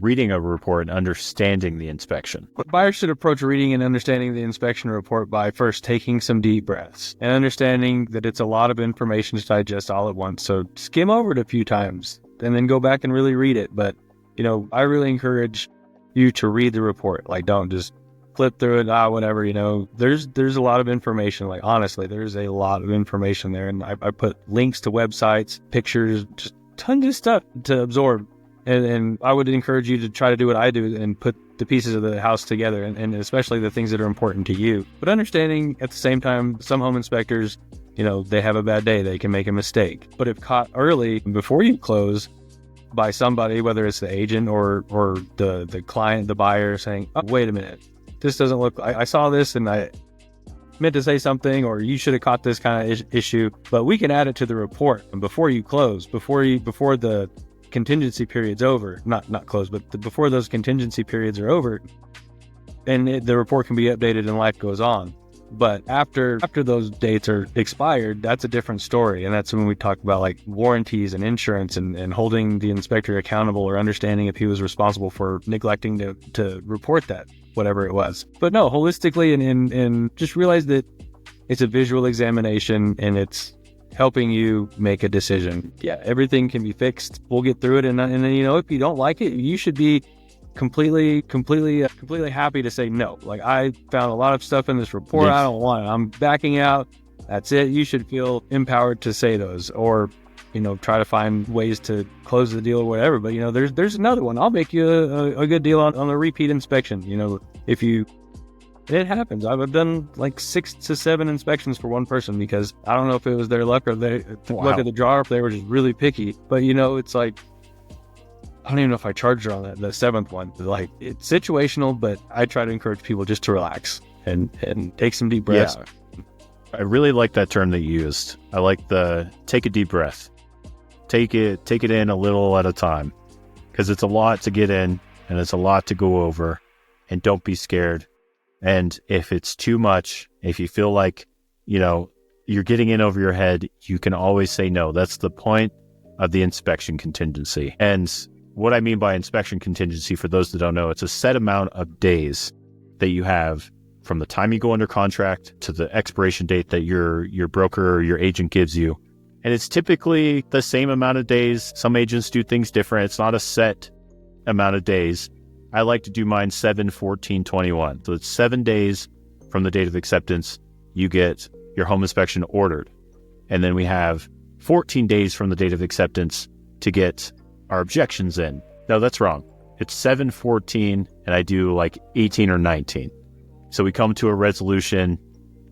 [SPEAKER 1] reading a report and understanding the inspection?
[SPEAKER 2] Buyers should approach reading and understanding the inspection report by first taking some deep breaths and understanding that it's a lot of information to digest all at once. So skim over it a few times and then go back and really read it. But, I really encourage you to read the report. Like, don't just flip through it, whatever, there's a lot of information. Like, honestly, there's a lot of information there. And I put links to websites, pictures, just tons of stuff to absorb. And I would encourage you to try to do what I do and put the pieces of the house together, and especially the things that are important to you. But understanding at the same time, some home inspectors, they have a bad day. They can make a mistake. But if caught early before you close by somebody, whether it's the agent or the client, the buyer, saying, oh, wait a minute, this doesn't look, I saw this and I meant to say something, or you should have caught this kind of issue, but we can add it to the report. And before you close, before the contingency period's over, not closed, but before those contingency periods are over, and the report can be updated and life goes on. But after those dates are expired, that's a different story. And that's when we talk about like warranties and insurance and holding the inspector accountable, or understanding if he was responsible for neglecting to report that, whatever it was. But no, holistically, and just realize that it's a visual examination and it's helping you make a decision. Yeah, everything can be fixed. We'll get through it. And then, if you don't like it, you should be completely happy to say no. Like, I found a lot of stuff in this report. Yes. I don't want it. I'm backing out. That's it. You should feel empowered to say those, or try to find ways to close the deal or whatever. But there's another one. I'll make you a good deal on a repeat inspection. It happens. I've done like 6 to 7 inspections for one person, because I don't know if it was their luck or luck of the draw, or if they were just really picky. But it's like, I don't even know if I charged her on that, the 7th one. Like, it's situational, but I try to encourage people just to relax and take some deep breaths.
[SPEAKER 1] Yeah. I really like that term that you used. I like the take a deep breath. Take it in a little at a time, because it's a lot to get in and it's a lot to go over, and don't be scared. And if it's too much, if you feel like, you're getting in over your head, you can always say no. That's the point of the inspection contingency. And what I mean by inspection contingency, for those that don't know, it's a set amount of days that you have from the time you go under contract to the expiration date that your broker or your agent gives you. And it's typically the same amount of days. Some agents do things different. It's not a set amount of days. I like to do mine 7, 14, 21. So it's 7 days from the date of acceptance, you get your home inspection ordered. And then we have 14 days from the date of acceptance to get our objections in. No, that's wrong. It's 7, 14, and I do like 18 or 19. So we come to a resolution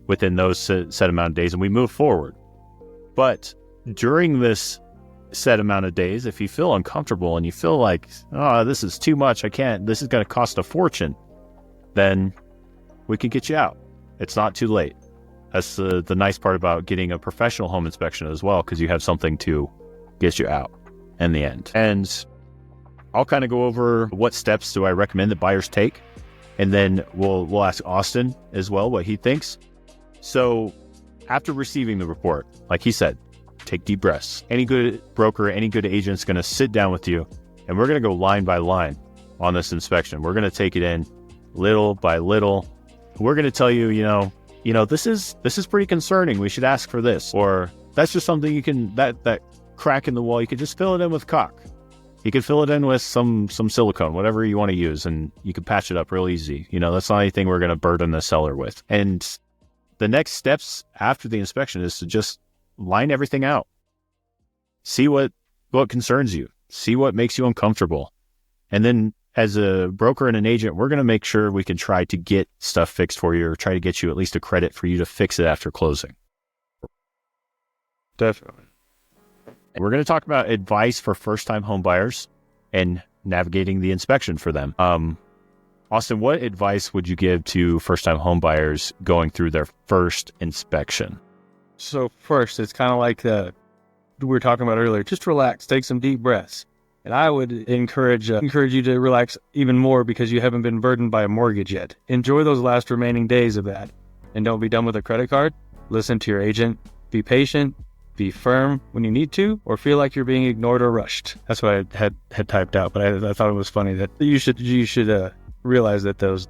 [SPEAKER 1] within those set amount of days, and we move forward. But during this set amount of days, if you feel uncomfortable and you feel like, oh, this is too much, this is going to cost a fortune, then we can get you out. It's not too late. That's the nice part about getting a professional home inspection as well, because you have something to get you out in the end. And I'll kind of go over what steps do I recommend that buyers take, and then we'll ask Austin as well what he thinks. So after receiving the report, like he said, take deep breaths. Any good broker, any good agent is going to sit down with you, and we're going to go line by line on this inspection. We're going to take it in little by little. We're going to tell you, this is pretty concerning. We should ask for this, or that's just something you can, that crack in the wall, you could just fill it in with caulk. You could fill it in with some silicone, whatever you want to use, and you can patch it up real easy. That's not anything we're going to burden the seller with. And the next steps after the inspection is to just line everything out. See what concerns you. See what makes you uncomfortable. And then as a broker and an agent, we're going to make sure we can try to get stuff fixed for you, or try to get you at least a credit for you to fix it after closing.
[SPEAKER 2] Definitely.
[SPEAKER 1] We're going to talk about advice for first-time home buyers and navigating the inspection for them. Austin, what advice would you give to first-time home buyers going through their first inspection?
[SPEAKER 2] So first, it's kind of like we were talking about earlier. Just relax, take some deep breaths. And I would encourage you to relax even more, because you haven't been burdened by a mortgage yet. Enjoy those last remaining days of that. And don't be done with a credit card. Listen to your agent. Be patient. Be firm when you need to, or feel like you're being ignored or rushed. That's what I had typed out, but I thought it was funny that you should realize that those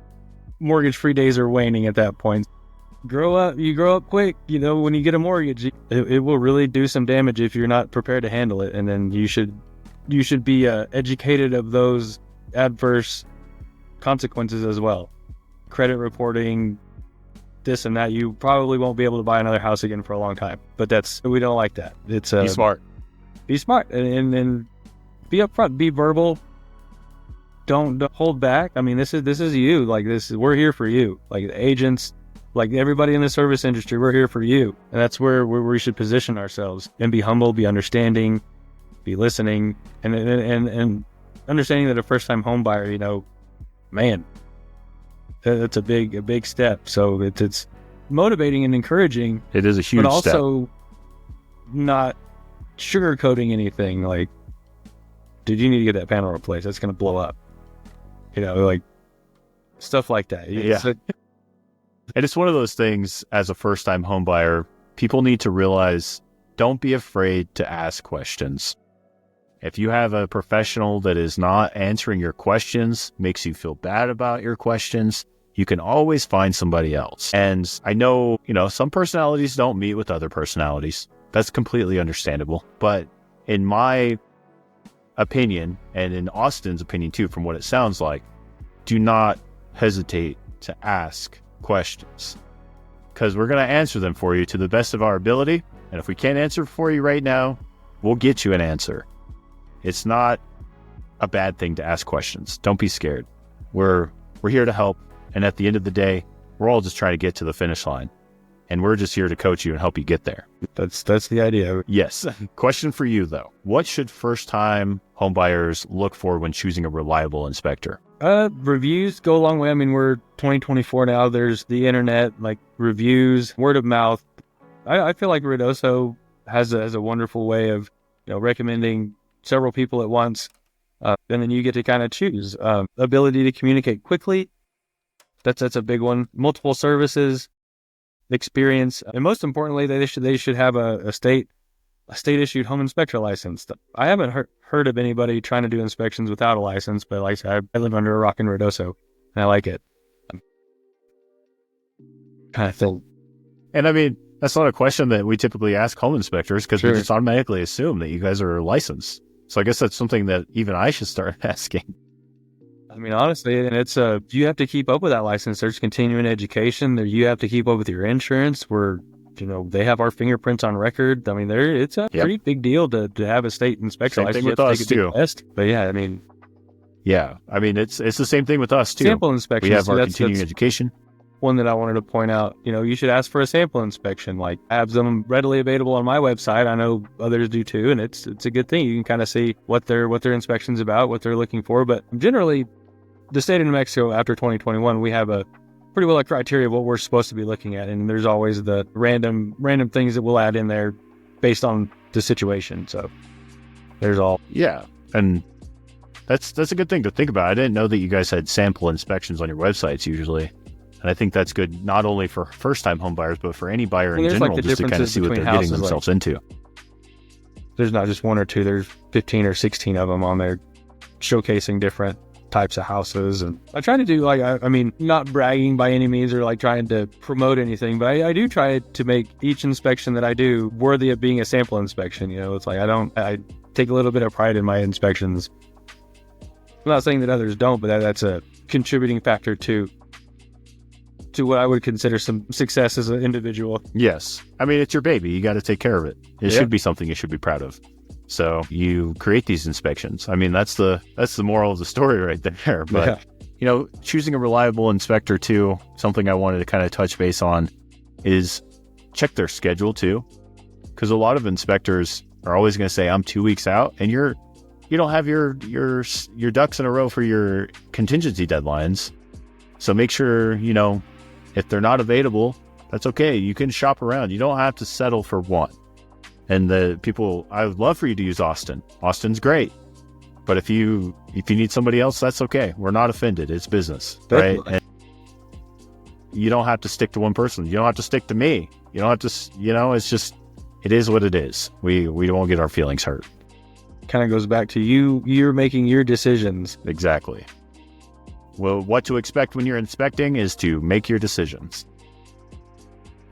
[SPEAKER 2] mortgage-free days are waning at that point. Grow up. You grow up quick. When you get a mortgage, it will really do some damage if you're not prepared to handle it. And then you should be educated of those adverse consequences as well. Credit reporting, this and that. You probably won't be able to buy another house again for a long time. But we don't like that. It's
[SPEAKER 1] be smart.
[SPEAKER 2] Be smart and be upfront. Be verbal. Don't hold back. I mean, this is you. Like, we're here for you. Like the agents, like everybody in the service industry, we're here for you. And that's where we should position ourselves, and be humble, be understanding, be listening, and understanding that a first-time home buyer, man, that's a big step. So it's motivating and encouraging.
[SPEAKER 1] It is a huge step.
[SPEAKER 2] But also not sugarcoating anything. Like, dude, you need to get that panel replaced. That's going to blow up. Like stuff like that.
[SPEAKER 1] Yeah. And it's one of those things as a first-time home buyer, people need to realize, don't be afraid to ask questions. If you have a professional that is not answering your questions, makes you feel bad about your questions, you can always find somebody else. And I know, some personalities don't meet with other personalities. That's completely understandable. But in my opinion, and in Austin's opinion too, from what it sounds like, do not hesitate to ask questions, because we're going to answer them for you to the best of our ability. And if we can't answer for you right now, we'll get you an answer. It's not a bad thing to ask questions. Don't be scared. We're here to help. And at the end of the day, we're all just trying to get to the finish line. And we're just here to coach you and help you get there.
[SPEAKER 2] That's the idea.
[SPEAKER 1] Yes. Question for you, though. What should first-time homebuyers look for when choosing a reliable inspector?
[SPEAKER 2] Reviews go a long way. I mean, we're 2024 now. There's the internet, like reviews, word of mouth. I feel like Ruidoso has a wonderful way of, recommending several people at once. And then you get to kind of choose. Ability to communicate quickly. That's a big one. Multiple services, experience, and most importantly, they should have a state issued home inspector license. I haven't heard of anybody trying to do inspections without a license, but like I said, I live under a rock in Ruidoso, and I like it. Kind of thing.
[SPEAKER 1] And I mean, that's not a question that we typically ask home inspectors, because
[SPEAKER 2] Sure.
[SPEAKER 1] we just automatically assume that you guys are licensed. So I guess that's something that even I should start asking.
[SPEAKER 2] I mean, honestly, and it's you have to keep up with that license. There's continuing education. You have to keep up with your insurance. They have our fingerprints on record. I mean, it's a pretty big deal to have a state inspection license.
[SPEAKER 1] Same thing with us too.
[SPEAKER 2] But yeah, I mean,
[SPEAKER 1] it's the same thing with us too.
[SPEAKER 2] Sample inspections.
[SPEAKER 1] We have our continuing education.
[SPEAKER 2] One that I wanted to point out, you should ask for a sample inspection. Like, I have them readily available on my website. I know others do too, and it's a good thing. You can kind of see what their inspection's about, what they're looking for. But generally, the state of New Mexico after 2021, we have a pretty well a criteria of what we're supposed to be looking at, and there's always the random things that we'll add in there based on the situation. So there's all.
[SPEAKER 1] Yeah, and that's a good thing to think about. I didn't know that you guys had sample inspections on your websites usually. And I think that's good, not only for first-time home buyers, but for any buyer in general, just to kind of see what they're getting themselves into.
[SPEAKER 2] There's not just one or two, there's 15 or 16 of them on there showcasing different types of houses. And I try to do, I mean, not bragging by any means or like trying to promote anything, but I do try to make each inspection that I do worthy of being a sample inspection. It's like I take a little bit of pride in my inspections. I'm not saying that others don't, but that's a contributing factor to what I would consider some success as an individual.
[SPEAKER 1] Yes. I mean, it's your baby. You got to take care of it. It should be something you should be proud of. So you create these inspections. I mean, that's the moral of the story right there. But, choosing a reliable inspector too, something I wanted to kind of touch base on is check their schedule too. Because a lot of inspectors are always going to say, I'm 2 weeks out, and you don't have your ducks in a row for your contingency deadlines. So make sure, if they're not available, that's okay. You can shop around. You don't have to settle for one. And I would love for you to use Austin. Austin's great. But if you need somebody else, that's okay. We're not offended. It's business, right? And you don't have to stick to one person. You don't have to stick to me. You don't have to, it's just, it is what it is. We won't get our feelings hurt.
[SPEAKER 2] Kind of goes back to you're making your decisions.
[SPEAKER 1] Exactly. Well, what to expect when you're inspecting is to make your decisions.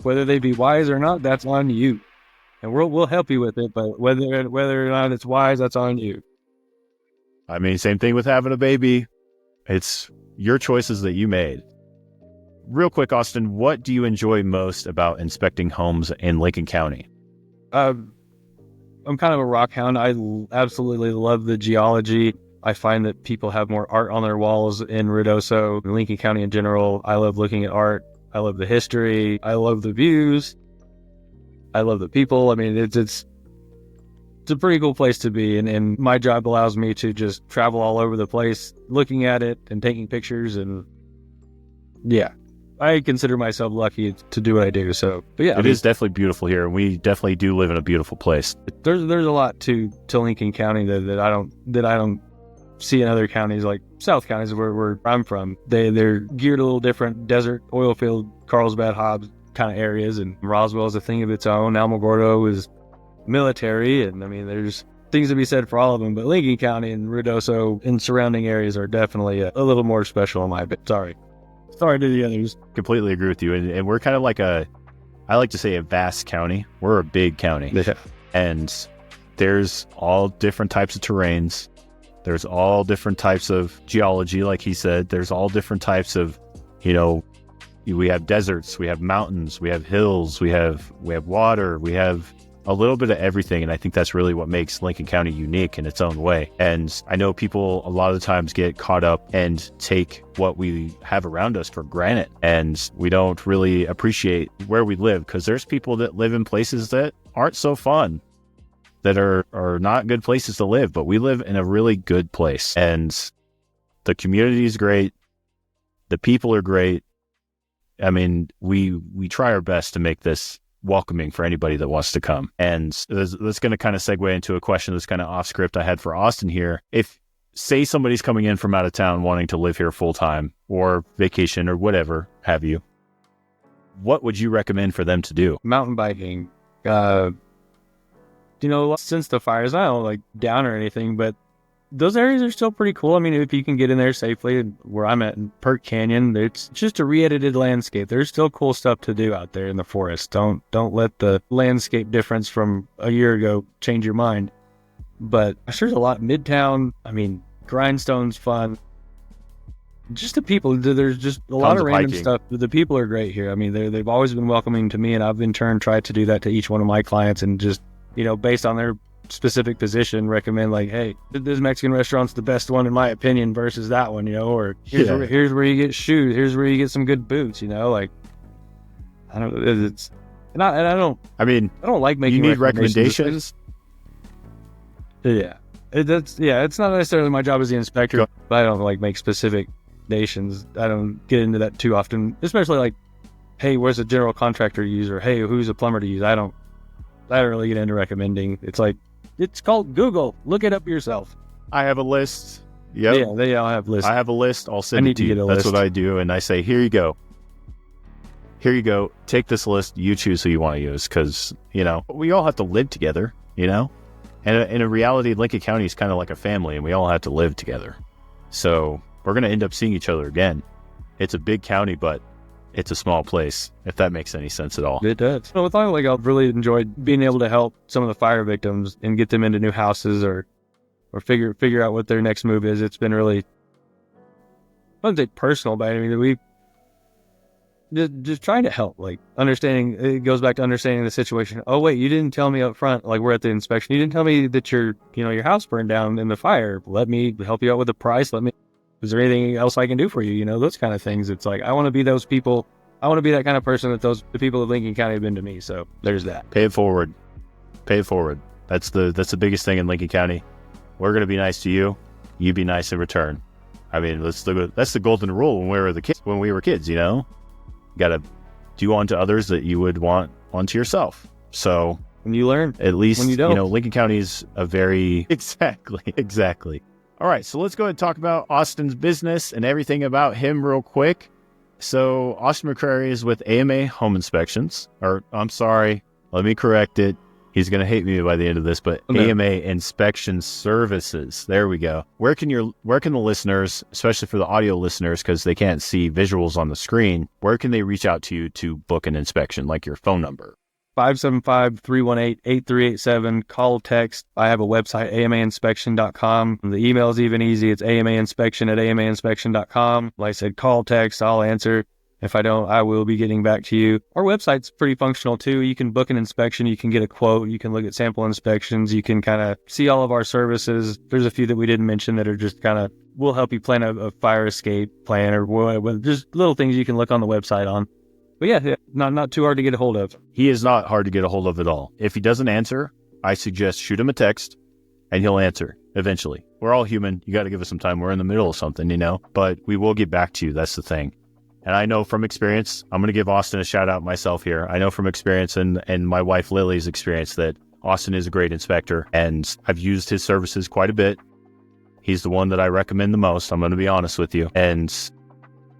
[SPEAKER 2] Whether they be wise or not, that's on you. And we'll help you with it, but whether or not it's wise, that's on you.
[SPEAKER 1] I mean, same thing with having a baby. It's your choices that you made. Real quick, Austin, what do you enjoy most about inspecting homes in Lincoln County?
[SPEAKER 2] I'm kind of a rock hound. I absolutely love the geology. I find that people have more art on their walls in Ruidoso, Lincoln County in general. I love looking at art. I love the history. I love the views. I love the people. I mean, it's a pretty cool place to be. And my job allows me to just travel all over the place, looking at it and taking pictures. And yeah, I consider myself lucky to do what I do. So, but yeah,
[SPEAKER 1] it is definitely beautiful here, and we definitely do live in a beautiful place.
[SPEAKER 2] There's a lot to Lincoln County that I don't see in other counties, like South counties where I'm from. They're geared a little different. Desert, oil field, Carlsbad, Hobbs kind of areas, and Roswell is a thing of its own. Alamogordo is military, and I mean, there's things to be said for all of them, but Lincoln County and Ruidoso and surrounding areas are definitely a little more special in my opinion. Sorry to the others.
[SPEAKER 1] Completely agree with you. And we're kind of like I like to say a vast county. We're a big county.
[SPEAKER 2] Yeah.
[SPEAKER 1] And there's all different types of terrains. There's all different types of geology, like he said. There's all different types of, we have deserts, we have mountains, we have hills, we have water, we have a little bit of everything. And I think that's really what makes Lincoln County unique in its own way. And I know people a lot of the times get caught up and take what we have around us for granted. And we don't really appreciate where we live, because there's people that live in places that aren't so fun, that are not good places to live, but we live in a really good place. And the community is great. The people are great. I mean, we try our best to make this welcoming for anybody that wants to come. And that's going to kind of segue into a question that's kind of off script I had for Austin here. If, say, somebody's coming in from out of town wanting to live here full time or vacation or whatever have you, what would you recommend for them to do?
[SPEAKER 2] Mountain biking. Since the fires, I don't like down or anything, but those areas are still pretty cool. I mean, if you can get in there safely, where I'm at in Perk Canyon, it's just a re-edited landscape. There's still cool stuff to do out there in the forest. Don't let the landscape difference from a year ago change your mind. But there's a lot. Midtown, I mean, Grindstone's fun. Just the people, there's just a lot of random stuff. The people are great here. I mean, they've always been welcoming to me, and I've in turn tried to do that to each one of my clients, and just, based on their specific position, recommend like, hey, this Mexican restaurant's the best one in my opinion versus that one, or here's where you get shoes, here's where you get some good boots, like, I don't, it's not, and I don't like making,
[SPEAKER 1] you need recommendations.
[SPEAKER 2] It's not necessarily my job as the inspector, but I don't like make specific nations. I don't get into that too often, especially like, hey, where's a general contractor to use, or hey, who's a plumber to use. I don't really get into recommending. It's like, it's called Google. Look it up yourself.
[SPEAKER 1] I have a list. Yep.
[SPEAKER 2] Yeah, they all have lists.
[SPEAKER 1] I have a list. I'll send it to you. That's what I do. And I say, here you go. Take this list. You choose who you want to use. Because, we all have to live together, And in reality, Lincoln County is kind of like a family, and we all have to live together. So we're going to end up seeing each other again. It's a big county, but it's a small place, if that makes any sense at all.
[SPEAKER 2] It does. I've really enjoyed being able to help some of the fire victims and get them into new houses or figure out what their next move is. It's been really, I wouldn't say personal, but I mean, we just trying to help, like understanding. It goes back to understanding the situation. Oh wait, you didn't tell me up front, like we're at the inspection. You didn't tell me that your house burned down in the fire. Let me help you out with the price. Is there anything else I can do for you? Those kind of things. It's like, I want to be those people. I want to be that kind of person that the people of Lincoln County have been to me. So there's that.
[SPEAKER 1] Pay it forward. That's the biggest thing in Lincoln County. We're going to be nice to you. You be nice in return. I mean, that's the golden rule when we were kids, You got to do unto others that you would want unto yourself. So
[SPEAKER 2] when you learn,
[SPEAKER 1] at least,
[SPEAKER 2] when you don't.
[SPEAKER 1] Lincoln County is a very, exactly. All right, so let's go ahead and talk about Austin's business and everything about him real quick. So Austin McCrary is with AMA Home Inspections, or I'm sorry, let me correct it. He's going to hate me by the end of this, but AMA Inspection Services. There we go. Where can the listeners, especially for the audio listeners, because they can't see visuals on the screen, where can they reach out to you to book an inspection, like your phone number?
[SPEAKER 2] 575-318-8387. Call, text. I have a website, amainspection.com. The email is even easy. It's amainspection@amainspection.com. Like I said, call, text. I'll answer. If I don't, I will be getting back to you. Our website's pretty functional too. You can book an inspection. You can get a quote. You can look at sample inspections. You can kind of see all of our services. There's a few that we didn't mention that are just kind of, we'll help you plan a fire escape plan, or just little things you can look on the website on. But yeah, not too hard to get a hold of.
[SPEAKER 1] He is not hard to get a hold of at all. If he doesn't answer, I suggest shoot him a text and he'll answer eventually. We're all human. You got to give us some time. We're in the middle of something, but we will get back to you. That's the thing. And I know from experience, I'm going to give Austin a shout out myself here. I know from experience and my wife Lily's experience that Austin is a great inspector, and I've used his services quite a bit. He's the one that I recommend the most. I'm going to be honest with you. And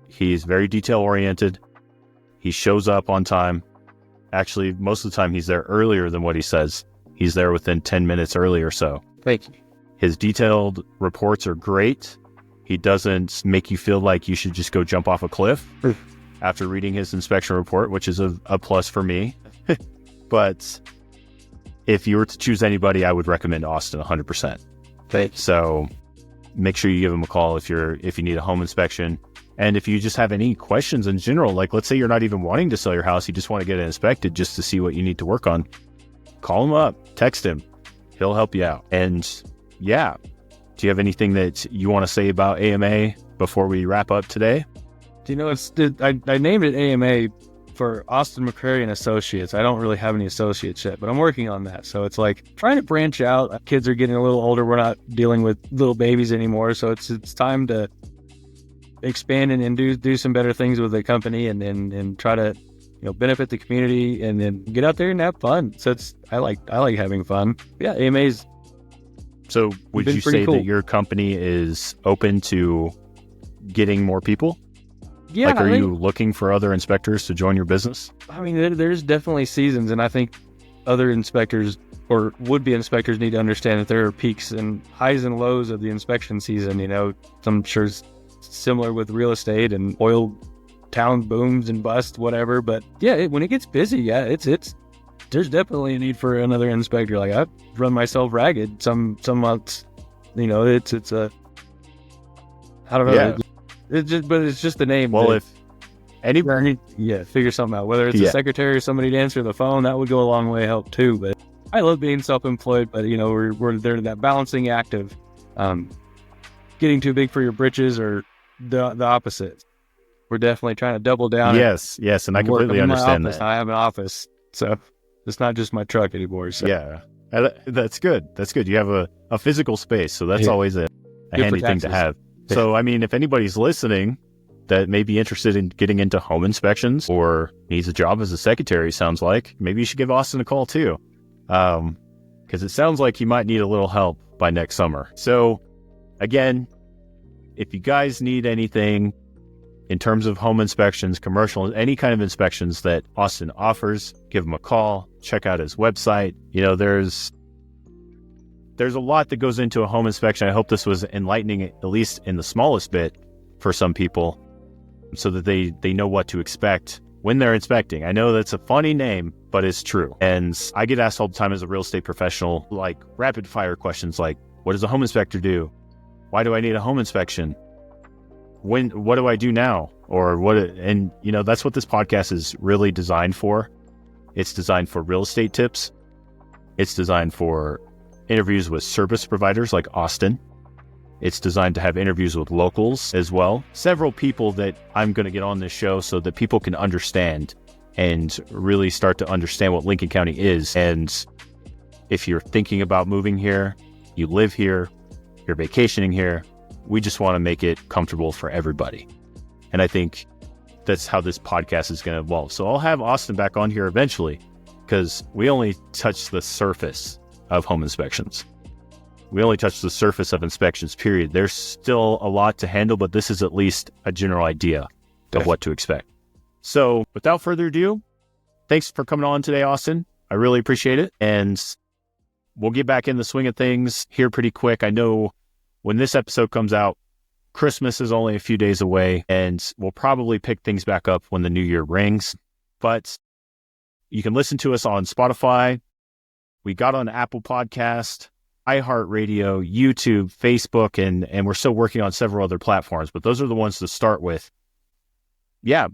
[SPEAKER 1] he's very detail oriented. He shows up on time. Actually, most of the time he's there earlier than what he says. He's there within 10 minutes early or so.
[SPEAKER 2] Thank you.
[SPEAKER 1] His detailed reports are great. He doesn't make you feel like you should just go jump off a cliff after reading his inspection report, which is a plus for me. But if you were to choose anybody, I would recommend Austin 100%.
[SPEAKER 2] Thanks.
[SPEAKER 1] So make sure you give him a call if you need a home inspection. And if you just have any questions in general, like let's say you're not even wanting to sell your house, you just want to get it inspected just to see what you need to work on, call him up, text him. He'll help you out. And yeah. Do you have anything that you want to say about AMA before we wrap up today?
[SPEAKER 2] Do you know, I named it AMA for Austin McCrary and Associates. I don't really have any associates yet, but I'm working on that. So it's like trying to branch out. Kids are getting a little older. We're not dealing with little babies anymore. So it's time to expand and do some better things with the company and try to benefit the community and then get out there and have fun. So I like having fun. Yeah, AMA's.
[SPEAKER 1] So would you say that your company is open to getting more people?
[SPEAKER 2] Yeah.
[SPEAKER 1] Are you looking for other inspectors to join your business?
[SPEAKER 2] I mean, there's definitely seasons, and I think other inspectors or would-be inspectors need to understand that there are peaks and highs and lows of the inspection season. I'm sure it's similar with real estate and oil town booms and busts, whatever. But yeah, when it gets busy, yeah, it's there's definitely a need for another inspector. Like I've run myself ragged some months. It's a I don't know.
[SPEAKER 1] Yeah.
[SPEAKER 2] It's just the name.
[SPEAKER 1] Well, if anybody,
[SPEAKER 2] figure something out. Whether it's a secretary or somebody to answer the phone, that would go a long way help too. But I love being self-employed. But we're there that balancing act of getting too big for your britches or the opposite. We're definitely trying to double down.
[SPEAKER 1] Yes, and I completely understand that.
[SPEAKER 2] I have an office, so it's not just my truck anymore. So.
[SPEAKER 1] Yeah, that's good. You have a physical space, so that's always a handy thing to have. So, I mean, if anybody's listening that may be interested in getting into home inspections or needs a job as a secretary, sounds like, maybe you should give Austin a call too. Because it sounds like he might need a little help by next summer. So, again, if you guys need anything in terms of home inspections, commercial, any kind of inspections that Austin offers, give him a call, check out his website. There's a lot that goes into a home inspection. I hope this was enlightening, at least in the smallest bit, for some people, so that they know what to expect when they're inspecting. I know that's a funny name, but it's true. And I get asked all the time as a real estate professional, like rapid fire questions like, what does a home inspector do? Why do I need a home inspection? What do I do now? Or what? And that's what this podcast is really designed for. It's designed for real estate tips. It's designed for interviews with service providers like Austin. It's designed to have interviews with locals as well. Several people that I'm going to get on this show so that people can understand and really start to understand what Lincoln County is. And if you're thinking about moving here, you live here, you're vacationing here, we just want to make it comfortable for everybody. And I think that's how this podcast is going to evolve. So I'll have Austin back on here eventually, because we only touched the surface of home inspections. We only touched the surface of inspections, period. There's still a lot to handle, but this is at least a general idea of what to expect. So without further ado, thanks for coming on today, Austin. I really appreciate it. And we'll get back in the swing of things here pretty quick. I know when this episode comes out, Christmas is only a few days away, and we'll probably pick things back up when the new year rings. But you can listen to us on Spotify. We got on Apple Podcast, iHeartRadio, YouTube, Facebook, and we're still working on several other platforms, but those are the ones to start with. Yeah,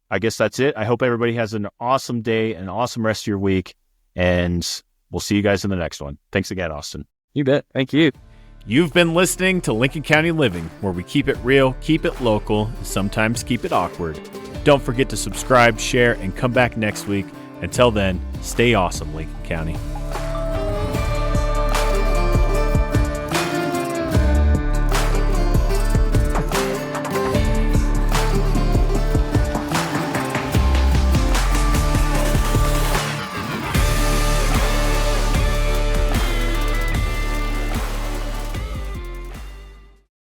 [SPEAKER 1] I guess that's it. I hope everybody has an awesome day, an awesome rest of your week, and we'll see you guys in the next one. Thanks again, Austin.
[SPEAKER 2] You bet. Thank you.
[SPEAKER 1] You've been listening to Lincoln County Living, where we keep it real, keep it local, and sometimes keep it awkward. Don't forget to subscribe, share, and come back next week. Until then, stay awesome, Lincoln County.